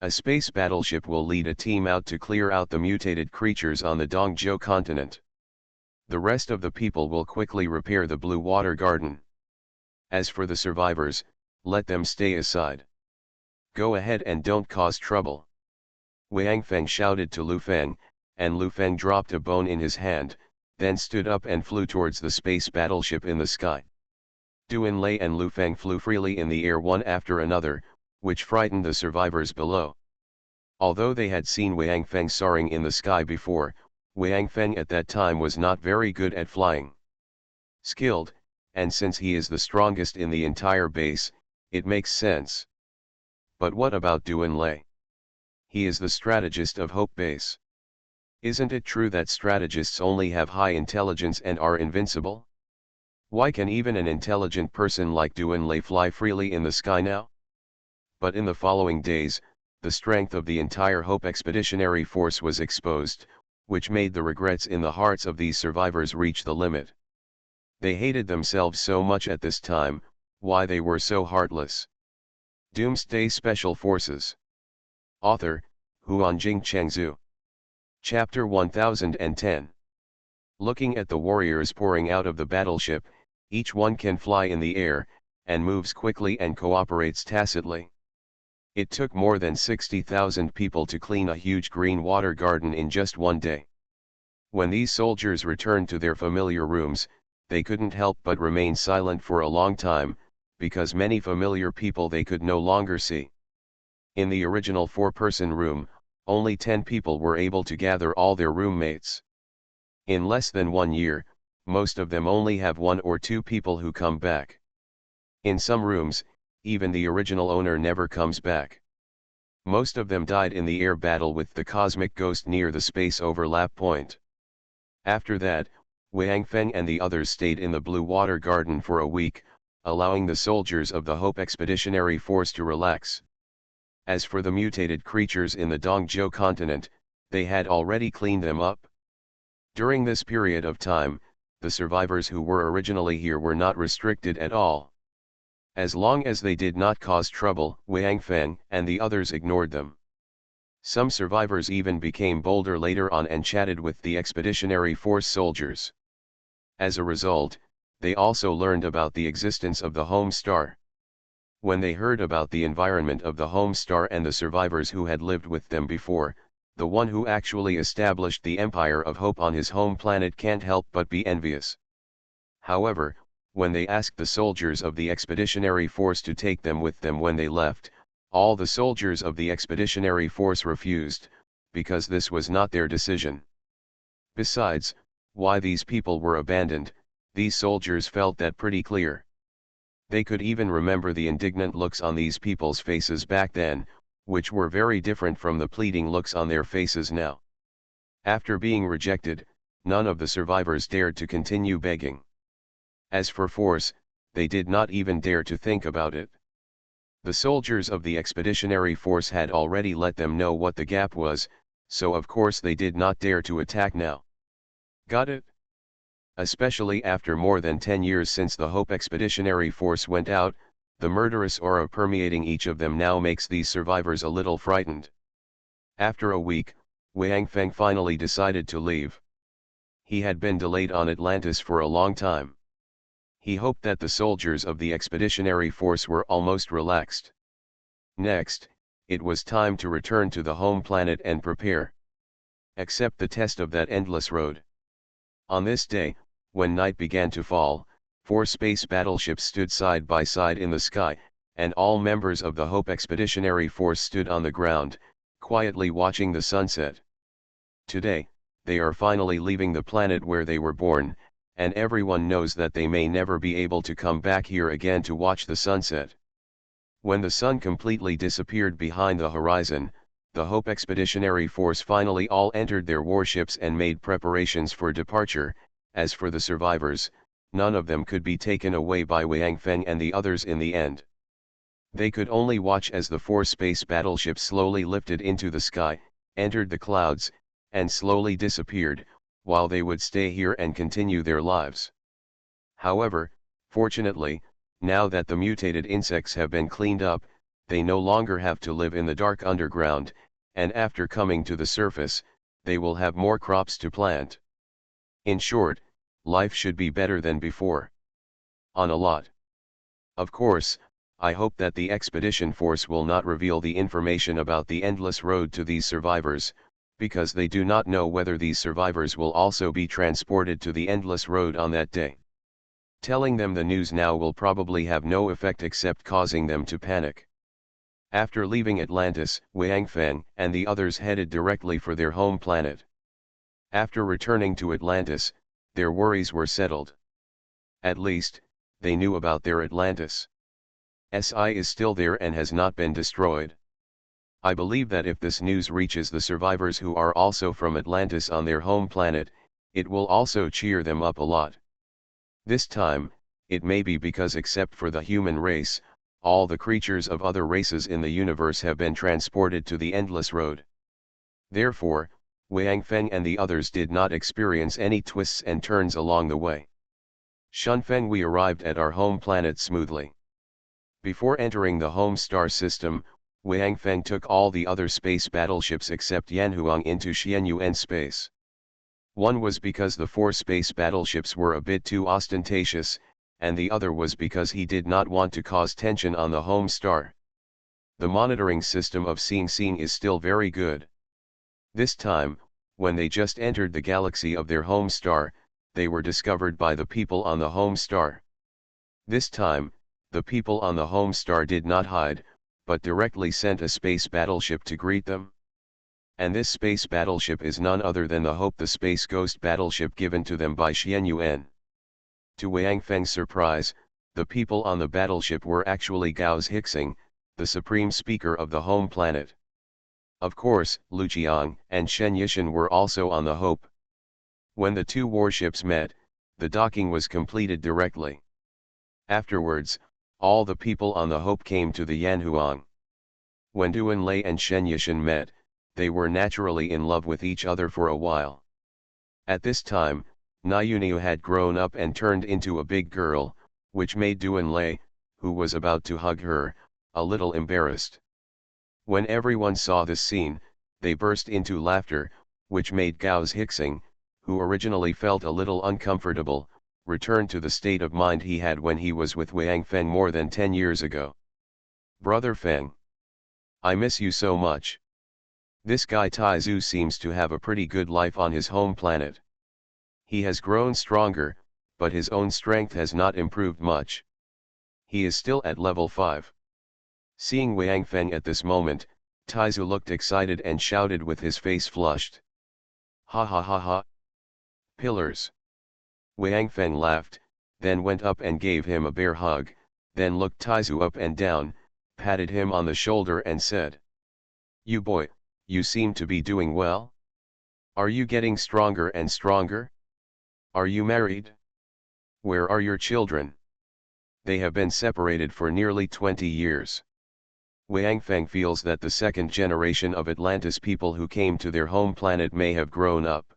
[SPEAKER 1] A space battleship will lead a team out to clear out the mutated creatures on the Dongzhou continent. The rest of the people will quickly repair the Blue Water Garden. As for the survivors, let them stay aside. Go ahead and don't cause trouble." Wang Feng shouted to Lu Feng, and Lu Feng dropped a bone in his hand, then stood up and flew towards the space battleship in the sky. Duanlei and Lu Feng flew freely in the air one after another, which frightened the survivors below. Although they had seen Wang Feng soaring in the sky before, Wang Feng at that time was not very good at flying. Skilled, and since he is the strongest in the entire base, it makes sense. But what about Duanlei? He is the strategist of Hope Base. Isn't it true that strategists only have high intelligence and are invincible? Why can even an intelligent person like Duanlei fly freely in the sky now? But in the following days, the strength of the entire Hope Expeditionary Force was exposed, which made the regrets in the hearts of these survivors reach the limit. They hated themselves so much at this time, why they were so heartless. Doomsday Special Forces. Author, Huanjing Chengzhu. Chapter 1010. Looking at the warriors pouring out of the battleship, each one can fly in the air, and moves quickly and cooperates tacitly. It took more than 60,000 people to clean a huge green water garden in just one day. When these soldiers returned to their familiar rooms, they couldn't help but remain silent for a long time, because many familiar people they could no longer see. In the original 4-person room, only 10 people were able to gather all their roommates. In less than 1 year, most of them only have 1 or 2 people who come back. In some rooms, even the original owner never comes back. Most of them died in the air battle with the cosmic ghost near the space overlap point. After that, Wang Feng and the others stayed in the Blue Water Garden for a week, allowing the soldiers of the Hope Expeditionary Force to relax. As for the mutated creatures in the Dongzhou continent, they had already cleaned them up. During this period of time, the survivors who were originally here were not restricted at all. As long as they did not cause trouble, Wang Feng and the others ignored them. Some survivors even became bolder later on and chatted with the Expeditionary Force soldiers. As a result, they also learned about the existence of the home star. When they heard about the environment of the home star and the survivors who had lived with them before, the one who actually established the Empire of Hope on his home planet can't help but be envious. However, when they asked the soldiers of the Expeditionary Force to take them with them when they left, all the soldiers of the Expeditionary Force refused, because this was not their decision. Besides, why these people were abandoned, these soldiers felt that pretty clear. They could even remember the indignant looks on these people's faces back then, which were very different from the pleading looks on their faces now. After being rejected, none of the survivors dared to continue begging. As for force, they did not even dare to think about it. The soldiers of the Expeditionary Force had already let them know what the gap was, so of course they did not dare to attack now. Got it? Especially after more than 10 years since the Hope Expeditionary Force went out, the murderous aura permeating each of them now makes these survivors a little frightened. After a week, Wang Feng finally decided to leave. He had been delayed on Atlantis for a long time. He hoped that the soldiers of the Expeditionary Force were almost relaxed. Next, it was time to return to the home planet and prepare. Accept the test of that endless road. On this day, when night began to fall, 4 space battleships stood side by side in the sky, and all members of the Hope Expeditionary Force stood on the ground, quietly watching the sunset. Today, they are finally leaving the planet where they were born, and everyone knows that they may never be able to come back here again to watch the sunset. When the sun completely disappeared behind the horizon, the Hope Expeditionary Force finally all entered their warships and made preparations for departure. As for the survivors, none of them could be taken away by Wang Feng and the others in the end. They could only watch as the 4 space battleships slowly lifted into the sky, entered the clouds, and slowly disappeared, while they would stay here and continue their lives. However, fortunately, now that the mutated insects have been cleaned up, they no longer have to live in the dark underground, and after coming to the surface, they will have more crops to plant. In short, life should be better than before. On a lot. Of course, I hope that the expedition force will not reveal the information about the endless road to these survivors, because they do not know whether these survivors will also be transported to the endless road on that day. Telling them the news now will probably have no effect except causing them to panic. After leaving Atlantis, Wang Feng and the others headed directly for their home planet. After returning to Atlantis, their worries were settled. At least, they knew about their Atlantis. SI is still there and has not been destroyed. I believe that if this news reaches the survivors who are also from Atlantis on their home planet, it will also cheer them up a lot. This time, it may be because except for the human race, all the creatures of other races in the universe have been transported to the endless road. Therefore, Wang Feng and the others did not experience any twists and turns along the way. Shunfeng, we arrived at our home planet smoothly. Before entering the home star system, Wang Feng took all the other space battleships except Yanhuang into Xianyuan space. One was because the 4 space battleships were a bit too ostentatious, and the other was because he did not want to cause tension on the home star. The monitoring system of Xing is still very good. This time, when they just entered the galaxy of their home star, they were discovered by the people on the home star. This time, the people on the home star did not hide, but directly sent a space battleship to greet them. And this space battleship is none other than the Hope, the space ghost battleship given to them by Xianyuan. To Wang Feng's surprise, the people on the battleship were actually Gao's Hixing, the supreme speaker of the home planet. Of course, Lu Qiang and Shen Yishan were also on the Hope. When the 2 warships met, the docking was completed directly. Afterwards, all the people on the Hope came to the Yanhuang. When Duanlei and Shen Yishan met, they were naturally in love with each other for a while. At this time, Nayuniu had grown up and turned into a big girl, which made Duanlei, who was about to hug her, a little embarrassed. When everyone saw this scene, they burst into laughter, which made Gao's Hixing, who originally felt a little uncomfortable, return to the state of mind he had when he was with Wang Feng more than 10 years ago. Brother Feng, I miss you so much. This guy Taizu seems to have a pretty good life on his home planet. He has grown stronger, but his own strength has not improved much. He is still at level 5. Seeing Wang Feng at this moment, Taizu looked excited and shouted with his face flushed. Ha ha ha ha. Pillars. Wang Feng laughed, then went up and gave him a bear hug, then looked Taizu up and down, patted him on the shoulder and said, "You boy, you seem to be doing well? Are you getting stronger and stronger? Are you married? Where are your children?" They have been separated for nearly 20 years. Wang Feng feels that the second generation of Atlantis people who came to their home planet may have grown up.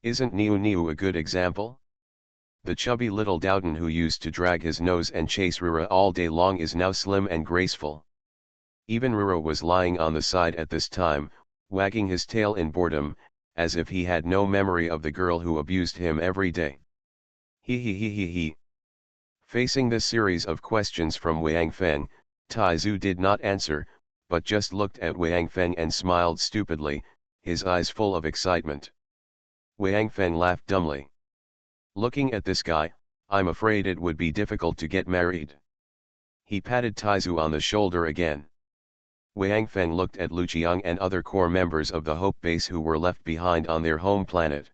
[SPEAKER 1] Isn't Niu a good example? The chubby little Dowden who used to drag his nose and chase Rira all day long is now slim and graceful. Even Rira was lying on the side at this time, wagging his tail in boredom, as if he had no memory of the girl who abused him every day. He. Facing this series of questions from Wang Feng, Taizu did not answer, but just looked at Wang Feng and smiled stupidly, his eyes full of excitement. Wang Feng laughed dumbly. Looking at this guy, I'm afraid it would be difficult to get married. He patted Taizu on the shoulder again. Wang Feng looked at Lu Qiang and other core members of the Hope base who were left behind on their home planet.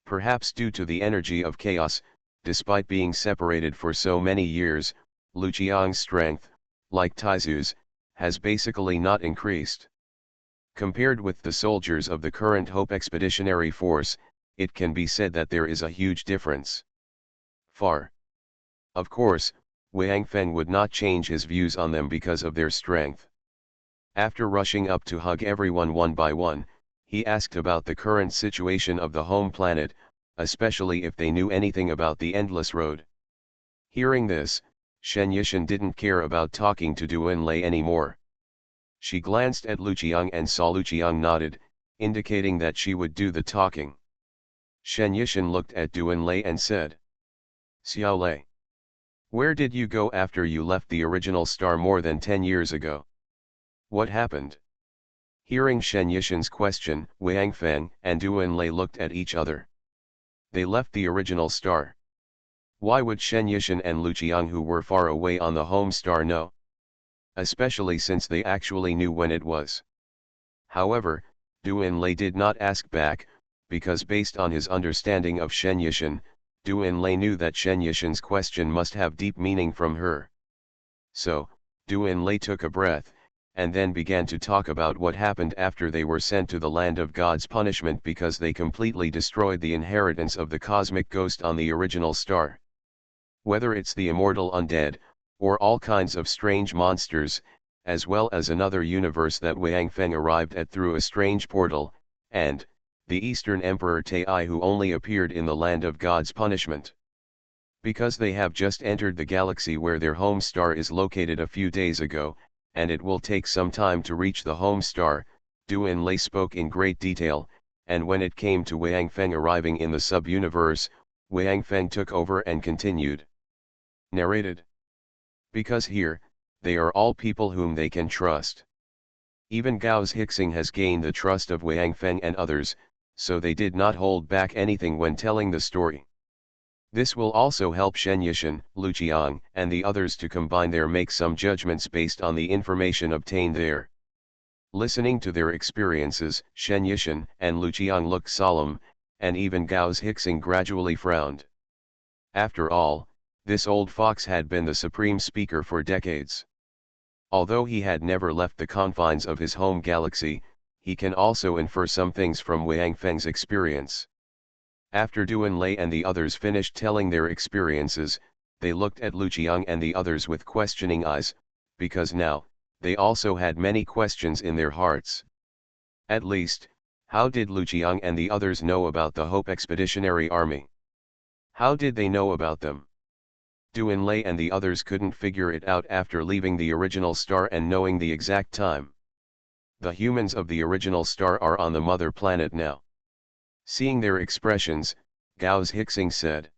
[SPEAKER 1] Perhaps due to the energy of chaos, despite being separated for so many years, Lu Qiang's strength, like Taizu's, has basically not increased. Compared with the soldiers of the current Hope Expeditionary Force, it can be said that there is a huge difference. Far. Of course, Wang Feng would not change his views on them because of their strength. After rushing up to hug everyone one by one, he asked about the current situation of the home planet, especially if they knew anything about the Endless Road. Hearing this, Shen Yishan didn't care about talking to Duanlei anymore. She glanced at Lu Qiang and saw Lu Qiang nodded, indicating that she would do the talking. Shen Yishan looked at Duanlei and said, "Xiaolei, where did you go after you left the original star more than 10 years ago? What happened?" Hearing Shen Yishan's question, Wang Feng and Duan Lei looked at each other. They left the original star. Why would Shen Yishan and Lu Qiang, who were far away on the home star, know? Especially since they actually knew when it was. However, Duan Lei did not ask back, because based on his understanding of Shen Yishan, Duan Lei knew that Shen Yishan's question must have deep meaning from her. So, Duan Lei took a breath, and then began to talk about what happened after they were sent to the land of God's punishment because they completely destroyed the inheritance of the cosmic ghost on the original star. Whether it's the immortal undead, or all kinds of strange monsters, as well as another universe that Wang Feng arrived at through a strange portal, and the Eastern Emperor Tai, who only appeared in the land of God's punishment. Because they have just entered the galaxy where their home star is located a few days ago, and it will take some time to reach the home star, Duan Lei spoke in great detail, and when it came to Wang Feng arriving in the sub-universe, Wang Feng took over and continued. Narrated. Because here, they are all people whom they can trust. Even Gao's Hixing has gained the trust of Wang Feng and others, so they did not hold back anything when telling the story. This will also help Shen Yishan, Lu Qiang, and the others to combine their make some judgments based on the information obtained there. Listening to their experiences, Shen Yishan and Lu Qiang looked solemn, and even Gao's Hixing gradually frowned. After all, this old fox had been the supreme speaker for decades. Although he had never left the confines of his home galaxy, he can also infer some things from Wang Feng's experience. After Duan Lei and the others finished telling their experiences, they looked at Lu Qiang and the others with questioning eyes, because now, they also had many questions in their hearts. At least, how did Lu Qiang and the others know about the Hope Expeditionary Army? How did they know about them? Duan Lei and the others couldn't figure it out after leaving the original star and knowing the exact time. The humans of the original star are on the mother planet now. Seeing their expressions, Gao's Hixing said.